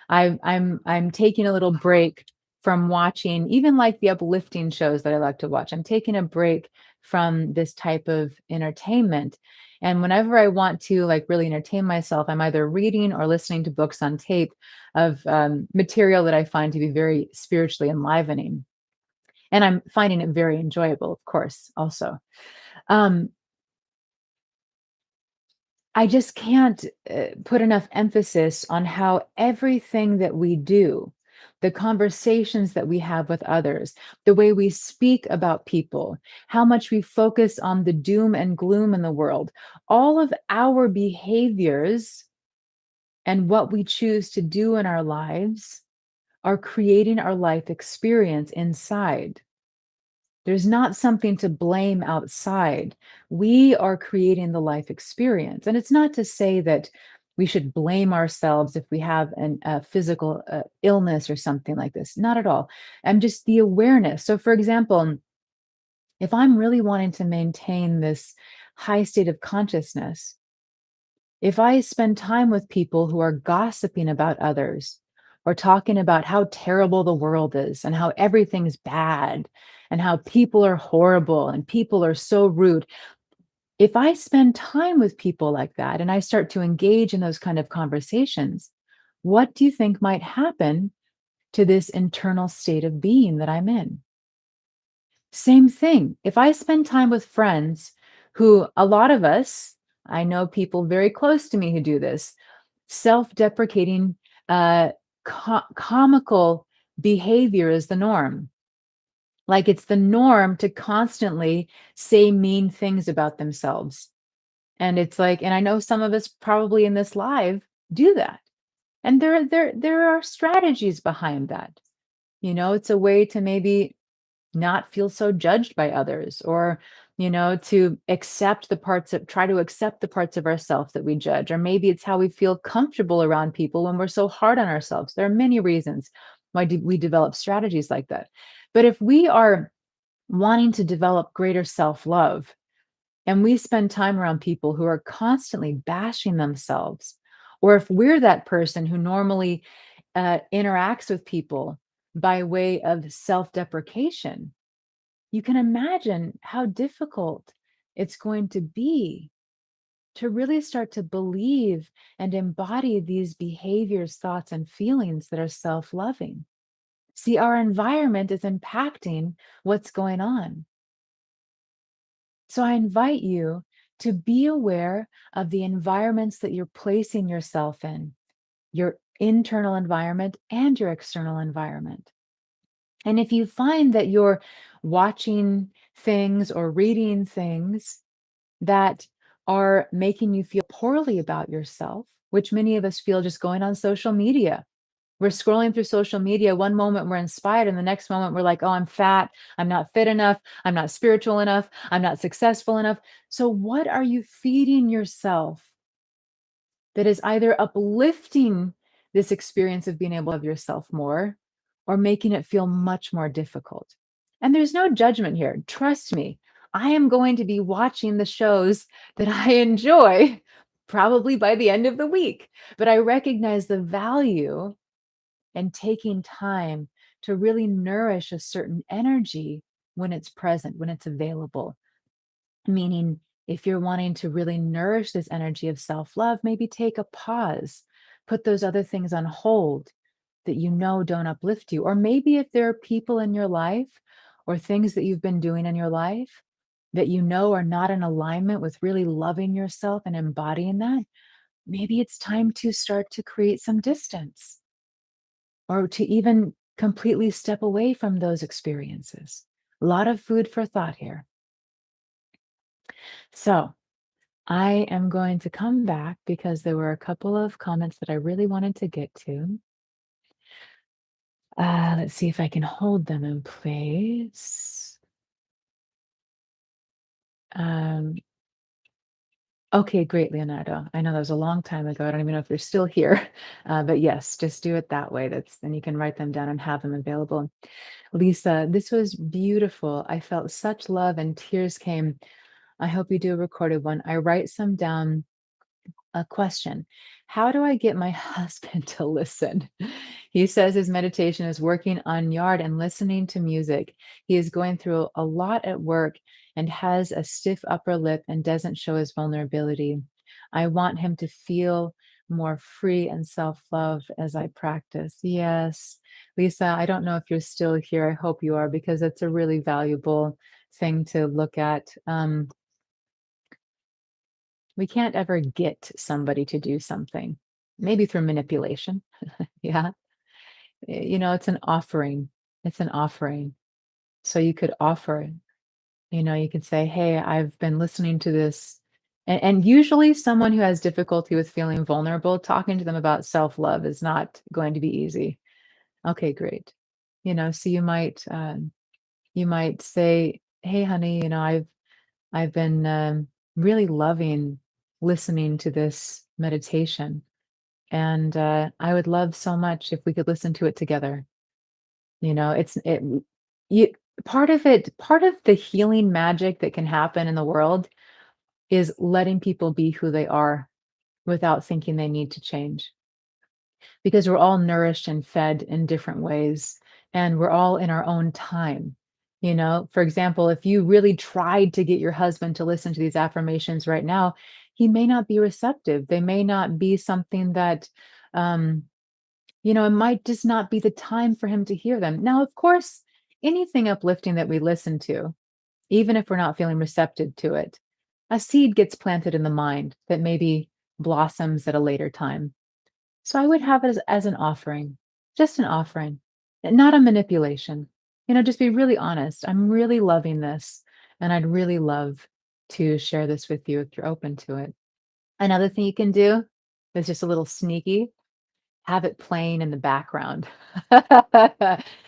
I'm taking a little break from watching even like the uplifting shows that I like to watch. I'm taking a break from this type of entertainment. And whenever I want to like really entertain myself, I'm either reading or listening to books on tape of material that I find to be very spiritually enlivening. And I'm finding it very enjoyable, of course, also. Um, I just can't put enough emphasis on how everything that we do, the conversations that we have with others, the way we speak about people, how much we focus on the doom and gloom in the world, all of our behaviors and what we choose to do in our lives are creating our life experience inside. There's not something to blame outside. We are creating the life experience. And it's not to say that we should blame ourselves if we have a physical illness or something like this. Not at all. And just the awareness. So, for example, if I'm really wanting to maintain this high state of consciousness, if I spend time with people who are gossiping about others or talking about how terrible the world is and how everything's bad and how people are horrible and people are so rude, if I spend time with people like that and I start to engage in those kind of conversations, what do you think might happen to this internal state of being that I'm in? Same thing. If I spend time with friends who, a lot of us, I know people very close to me who do this, self-deprecating, uh, comical behavior is the norm. Like it's the norm to constantly say mean things about themselves. And it's like, and I know some of us probably in this live do that. And there are strategies behind that. It's a way to maybe not feel so judged by others, or to accept the parts of try to accept the parts of ourselves that we judge, or maybe it's how we feel comfortable around people when we're so hard on ourselves. There are many reasons why we develop strategies like that. But if we are wanting to develop greater self-love and we spend time around people who are constantly bashing themselves, or if we're that person who normally interacts with people by way of self-deprecation, you can imagine how difficult it's going to be to really start to believe and embody these behaviors, thoughts, and feelings that are self loving. See, our environment is impacting what's going on. So I invite you to be aware of the environments that you're placing yourself in, your internal environment and your external environment. And if you find that you're watching things or reading things that are making you feel poorly about yourself, which many of us feel just going on social media. We're scrolling through social media. One moment we're inspired, and the next moment we're like, oh, I'm fat. I'm not fit enough. I'm not spiritual enough. I'm not successful enough. So, what are you feeding yourself that is either uplifting this experience of being able to love yourself more or making it feel much more difficult? And there's no judgment here. Trust me, I am going to be watching the shows that I enjoy probably by the end of the week, but I recognize the value and taking time to really nourish a certain energy when it's present, when it's available. Meaning, if you're wanting to really nourish this energy of self love, maybe take a pause, put those other things on hold that you know don't uplift you. Or maybe if there are people in your life or things that you've been doing in your life that you know are not in alignment with really loving yourself and embodying that, maybe it's time to start to create some distance or to even completely step away from those experiences. A lot of food for thought here. So, I am going to come back because there were a couple of comments that I really wanted to get to. Let's see if I can hold them in place. Um, okay, great, Leonardo. I know that was a long time ago. I don't even know if they're still here, but yes, just do it that way. That's then you can write them down and have them available. Lisa, this was beautiful. I felt such love and tears came. I hope you do a recorded one. I write some down. A question. How do I get my husband to listen? He says his meditation is working on yard and listening to music. He is going through a lot at work and has a stiff upper lip and doesn't show his vulnerability. I want him to feel more free and self love as I practice. Yes. Lisa, I don't know if you're still here. I hope you are because it's a really valuable thing to look at. We can't ever get somebody to do something, maybe through manipulation. Yeah. It's an offering. It's an offering. So you could offer, you could say, hey, I've been listening to this. And usually, someone who has difficulty with feeling vulnerable, talking to them about self love is not going to be easy. Okay, great. So you might say, hey, honey, I've been really loving listening to this meditation. And I would love so much if we could listen to it together. It's it you part of the healing magic that can happen in the world is letting people be who they are without thinking they need to change. Because we're all nourished and fed in different ways, and we're all in our own time. For example, if you really tried to get your husband to listen to these affirmations right now, he may not be receptive. They may not be something that um it might just not be the time for him to hear them. Now, of course, anything uplifting that we listen to, even if we're not feeling receptive to it, a seed gets planted in the mind that maybe blossoms at a later time. So I would have it as an offering, just an offering, and not a manipulation. Just be really honest. I'm really loving this, and I'd really love to share this with you if you're open to it. Another thing you can do is just a little sneaky, have it playing in the background.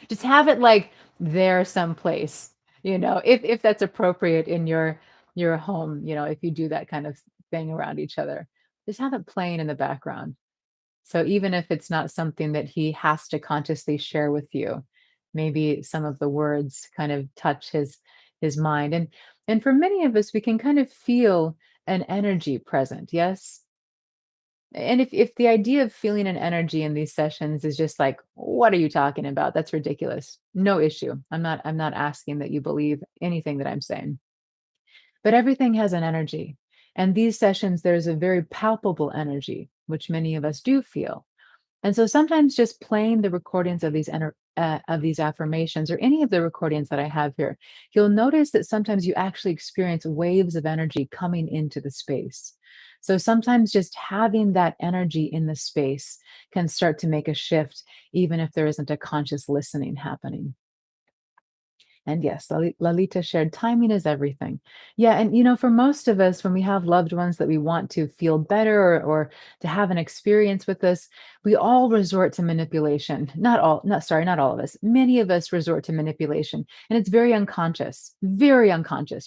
Just have it like there someplace, if that's appropriate in your home, if you do that kind of thing around each other. Just have it playing in the background. So even if it's not something that he has to consciously share with you, maybe some of the words kind of touch his mind. And for many of us, we can kind of feel an energy present. Yes. And if the idea of feeling an energy in these sessions is just like, what are you talking about? That's ridiculous. No issue. I'm not asking that you believe anything that I'm saying. but everything has an energy. And these sessions, there's a very palpable energy, which many of us do feel. And so sometimes just playing the recordings of of these affirmations or any of the recordings that I have here, you'll notice that sometimes you actually experience waves of energy coming into the space. So sometimes just having that energy in the space can start to make a shift, even if there isn't a conscious listening happening. And yes, Lalita shared timing is everything. Yeah. And, for most of us, when we have loved ones that we want to feel better or to have an experience with us, we all resort to manipulation. Not all, not sorry, not all of us. Many of us resort to manipulation. And it's very unconscious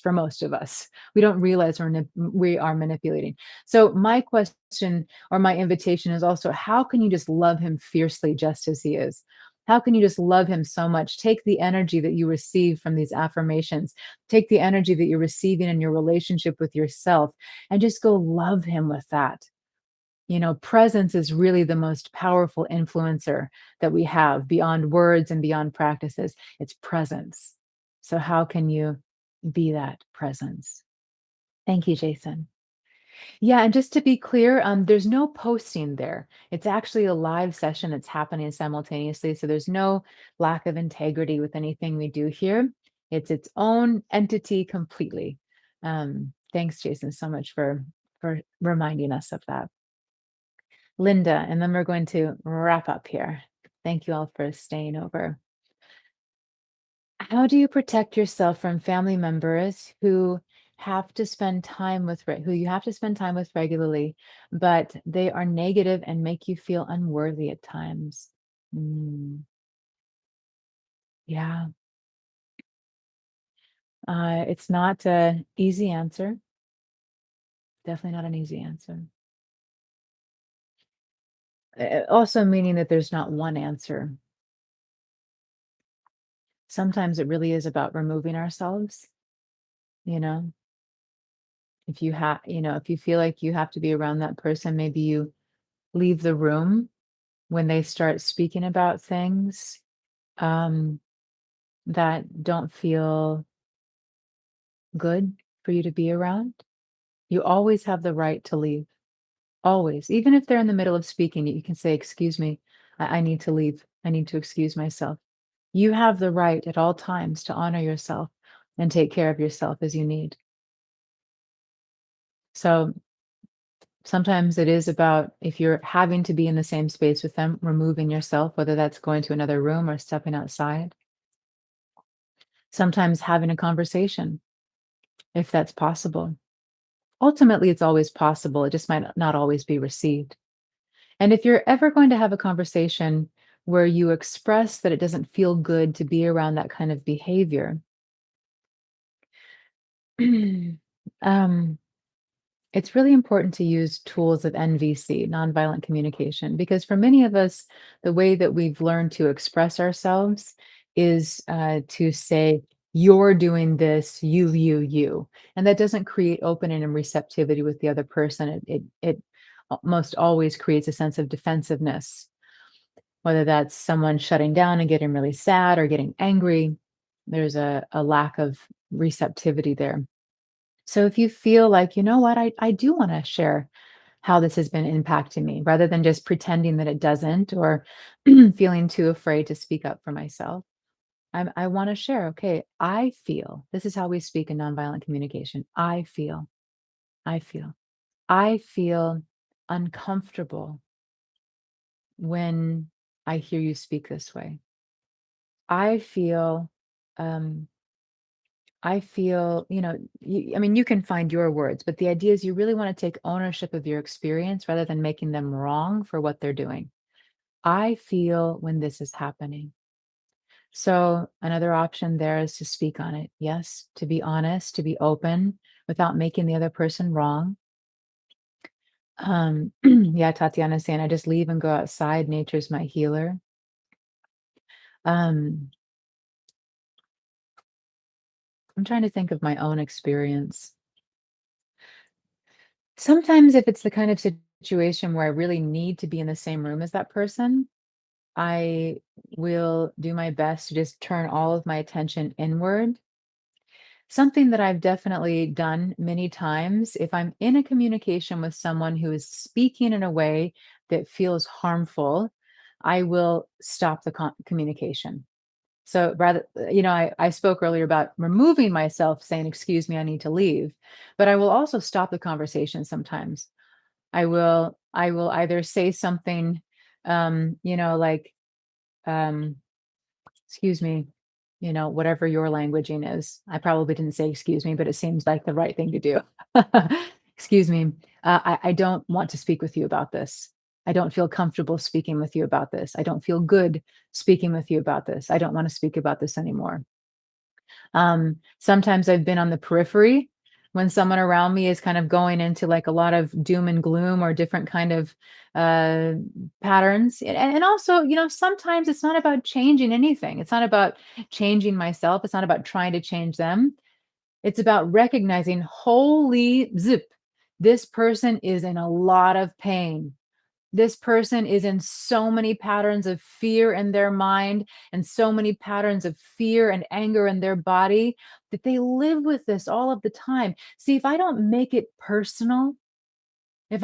for most of us. We don't realize we are manipulating. So, my question or my invitation is also how can you just love him fiercely just as he is? How can you just love him so much? Take the energy that you receive from these affirmations, take the energy that you're receiving in your relationship with yourself, and just go love him with that. Presence is really the most powerful influencer that we have beyond words and beyond practices. It's presence. So, how can you be that presence? Thank you, Jason. Yeah, and just to be clear, there's no posting there. It's actually a live session that's happening simultaneously, so there's no lack of integrity with anything we do here. It's its own entity completely. Thanks, Jason, so much for reminding us of that. Linda, and then we're going to wrap up here. Thank you all for staying over. How do you protect yourself from family members who have to spend time with who you have to spend time with regularly, but they are negative and make you feel unworthy at times? Mm, yeah, it's not an easy answer. Definitely not an easy answer. Also, meaning that there's not one answer. Sometimes it really is about removing ourselves. You know, if you feel like you have to be around that person, maybe you leave the room when they start speaking about things um, that don't feel good for you to be around, you always have the right to leave. Always. Even if they're in the middle of speaking, you can say, "Excuse me, I need to leave. I need to excuse myself." You have the right at all times to honor yourself and take care of yourself as you need. So sometimes it is about if you're having to be in the same space with them, removing yourself, whether that's going to another room or stepping outside. Sometimes having a conversation, if that's possible. Ultimately, it's always possible. It just might not always be received. And if you're ever going to have a conversation where you express that it doesn't feel good to be around that kind of behavior, um, it's really important to use tools of NVC, nonviolent communication, because for many of us, the way that we've learned to express ourselves is to say, you're doing this, you. And that doesn't create opening and receptivity with the other person. It most always creates a sense of defensiveness, whether that's someone shutting down and getting really sad or getting angry. There's a lack of receptivity there. So if you feel like, you know what, I do want to share how this has been impacting me rather than just pretending that it doesn't or feeling too afraid to speak up for myself. I want to share, okay, I feel, this is how we speak in nonviolent communication. I feel, I feel uncomfortable when I hear you speak this way. I feel, um, I mean, you can find your words, but the idea is you really want to take ownership of your experience rather than making them wrong for what they're doing. I feel when this is happening. So, another option there is to speak on it. Yes, to be honest, to be open without making the other person wrong. Yeah, Tatiana's saying, I just leave and go outside. Nature's my healer. Um, I'm trying to think of my own experience. Sometimes if it's the kind of situation where I really need to be in the same room as that person, I will do my best to just turn all of my attention inward. Something that I've definitely done many times, if I'm in a communication with someone who is speaking in a way that feels harmful, I will stop the communication. So rather, I spoke earlier about removing myself, saying, "Excuse me, I need to leave," but I will also stop the conversation sometimes. I will either say something, like, um, "Excuse me," whatever your languaging is. I probably didn't say "excuse me," but it seems like the right thing to do. "Excuse me, I don't want to speak with you about this. I don't feel comfortable speaking with you about this. I don't feel good speaking with you about this. I don't want to speak about this anymore." Sometimes I've been on the periphery when someone around me is kind of going into like a lot of doom and gloom or different kind of uh, patterns. And also, sometimes it's not about changing anything. It's not about changing myself. It's not about trying to change them. It's about recognizing, holy zip, this person is in a lot of pain. This person is in so many patterns of fear in their mind and so many patterns of fear and anger in their body that they live with this all of the time. See, if I don't make it personal, then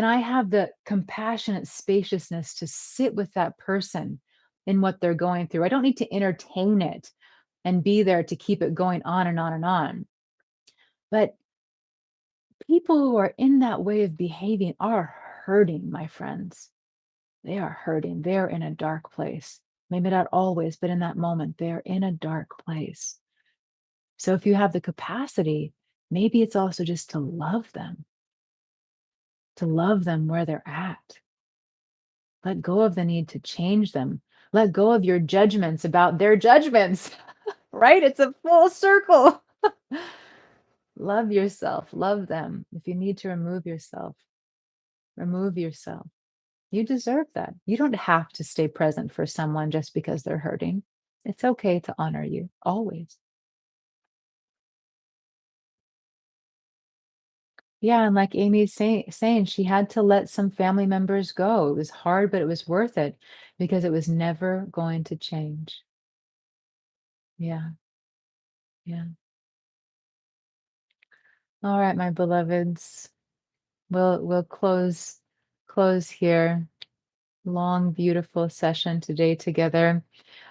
I have the compassionate spaciousness to sit with that person in what they're going through. I don't need to entertain it and be there to keep it going on and on and on. But people who are in that way of behaving are hurting, my friends. They are hurting. They are in a dark place. Maybe not always, but in that moment, they're in a dark place. So if you have the capacity, maybe it's also just to love them where they're at. Let go of the need to change them. Let go of your judgments about their judgments, right? It's a full circle. Love yourself, love them. If you need to remove yourself, remove yourself. You deserve that. You don't have to stay present for someone just because they're hurting. It's okay to honor you always. Yeah, and like Amy's saying, she had to let some family members go. It was hard, but it was worth it because it was never going to change. Yeah, yeah. All right, my beloveds. We'll close here. Long, beautiful session today together.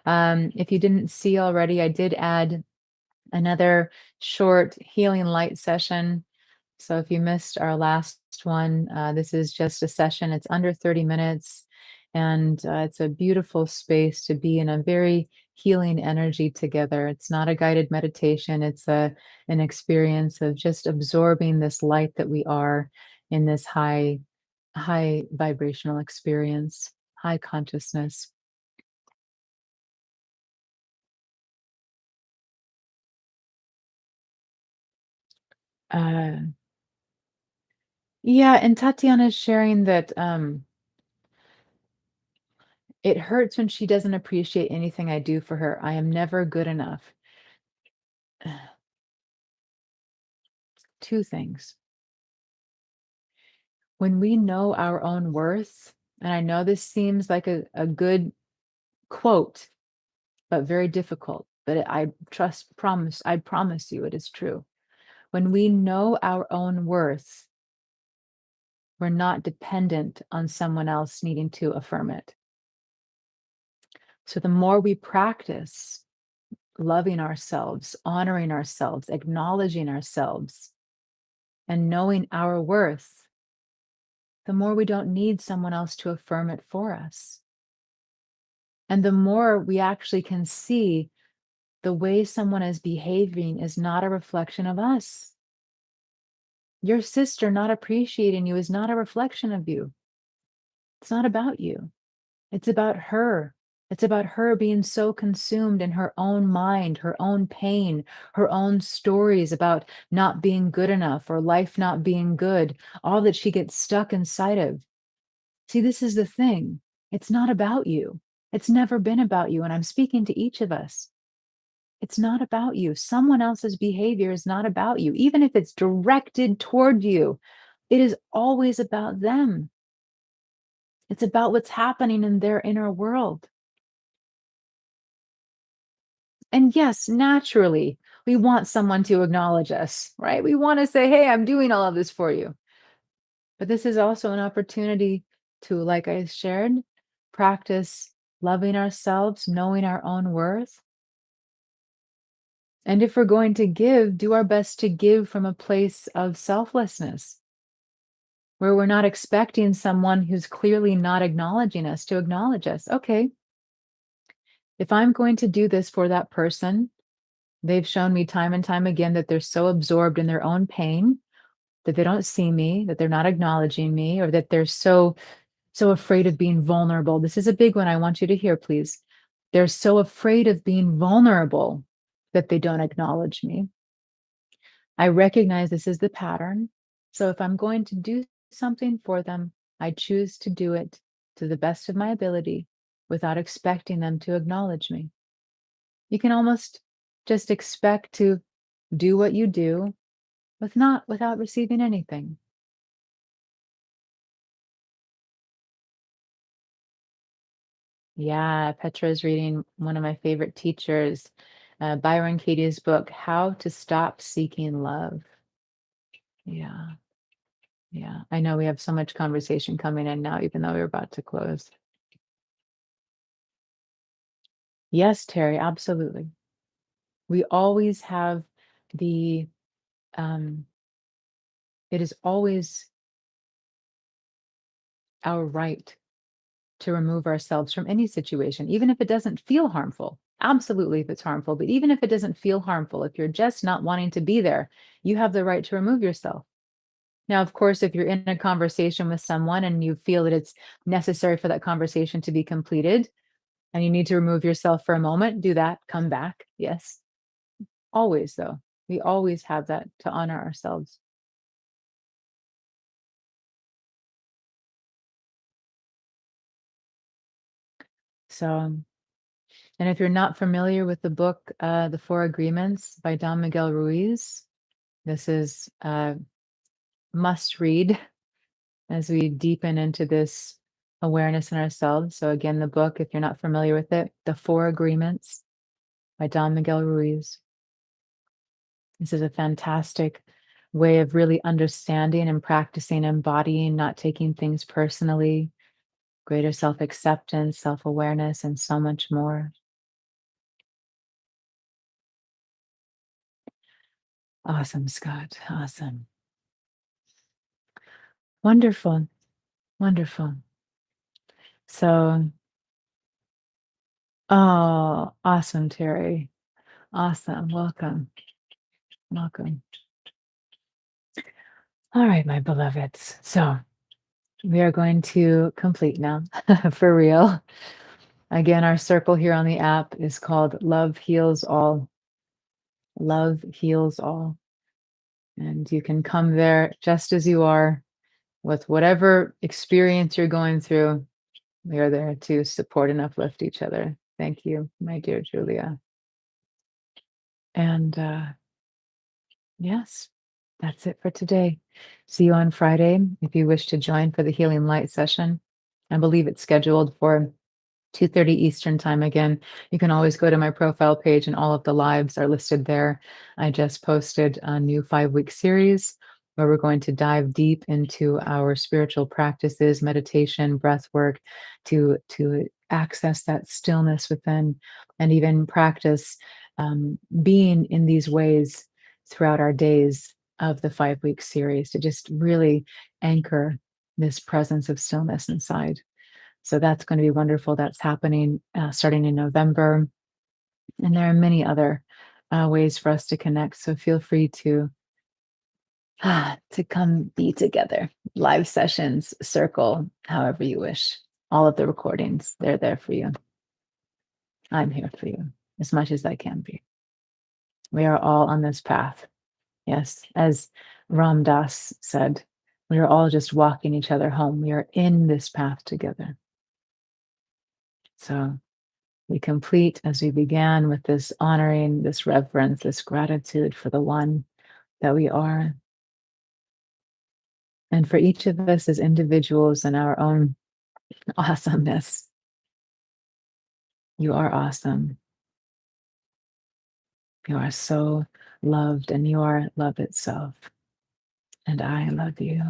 If you didn't see already, I did add another short healing light session. So if you missed our last one, this is just a session. It's under 30 minutes, and it's a beautiful space to be in a very healing energy together. It's not a guided meditation. It's an experience of just absorbing this light that we are in this high vibrational experience, high consciousness. Uh, yeah, and Tatiana's sharing that it hurts when she doesn't appreciate anything I do for her. I am never good enough. Two things. When we know our own worth, and I know this seems like a good quote, but very difficult, but I promise you it is true. When we know our own worth, we're not dependent on someone else needing to affirm it. So the more we practice loving ourselves, honoring ourselves, acknowledging ourselves, and knowing our worth, the more we don't need someone else to affirm it for us. And the more we actually can see the way someone is behaving is not a reflection of us. Your sister not appreciating you is not a reflection of you. It's not about you. It's about her. It's about her being so consumed in her own mind, her own pain, her own stories about not being good enough or life not being good, all that she gets stuck inside of. See, this is the thing. It's not about you. It's never been about you. And I'm speaking to each of us. It's not about you. Someone else's behavior is not about you. Even if it's directed toward you, it is always about them. It's about what's happening in their inner world. And yes, naturally, we want someone to acknowledge us, right? We want to say, hey, I'm doing all of this for you. But this is also an opportunity to, like I shared, practice loving ourselves, knowing our own worth. And if we're going to give, do our best to give from a place of selflessness, where we're not expecting someone who's clearly not acknowledging us to acknowledge us. Okay, if I'm going to do this for that person, they've shown me time and time again that they're so absorbed in their own pain that they don't see me, that they're not acknowledging me, or that they're so afraid of being vulnerable. This is a big one I want you to hear, please. They're so afraid of being vulnerable that they don't acknowledge me. I recognize this is the pattern. So if I'm going to do something for them, I choose to do it to the best of my ability without expecting them to acknowledge me. You can almost just expect to do what you do without receiving anything. Yeah, Petra is reading one of my favorite teachers, Byron Katie's book, How to Stop Seeking Love. Yeah, yeah. I know we have so much conversation coming in now, even though we're about to close. Yes, Terry, absolutely. We always have the, um, it is always our right to remove ourselves from any situation, even if it doesn't feel harmful. Absolutely, if it's harmful, but even if it doesn't feel harmful, if you're just not wanting to be there, you have the right to remove yourself. Now, of course, if you're in a conversation with someone and you feel that it's necessary for that conversation to be completed and you need to remove yourself for a moment, do that, come back. Yes. Always, though. We always have that to honor ourselves. So, and if you're not familiar with the book, The Four Agreements by Don Miguel Ruiz, this is a must read as we deepen into this awareness in ourselves. So, again, the book, if you're not familiar with it, The Four Agreements by Don Miguel Ruiz. This is a fantastic way of really understanding and practicing embodying, not taking things personally, greater self acceptance, self awareness, and so much more. Awesome, Scott. Awesome. Wonderful. Wonderful. So, oh, awesome, Terry. Awesome. Welcome. Welcome. All right, my beloveds. So, we are going to complete now for real. Again, our circle here on the app is called Love Heals All. Love heals all. And you can come there just as you are with whatever experience you're going through. We are there to support and uplift each other. Thank you, my dear Julia. And yes, that's it for today. See you on Friday if you wish to join for the Healing Light session. I believe it's scheduled for 2:30 Eastern time again. You can always go to my profile page and all of the lives are listed there. I just posted a new 5-week series where we're going to dive deep into our spiritual practices, meditation, breath work to access that stillness within and even practice being in these ways throughout our days of the 5-week series to just really anchor this presence of stillness inside. So that's going to be wonderful. That's happening starting in November. And there are many other ways for us to connect. So feel free to come be together. Live sessions, circle, however you wish. All of the recordings, they're there for you. I'm here for you as much as I can be. We are all on this path. Yes, as Ram Dass said, we are all just walking each other home. We are in this path together. So we complete as we began with this honoring, this reverence, this gratitude for the one that we are. And for each of us as individuals in our own awesomeness. You are awesome. You are so loved and you are love itself. And I love you.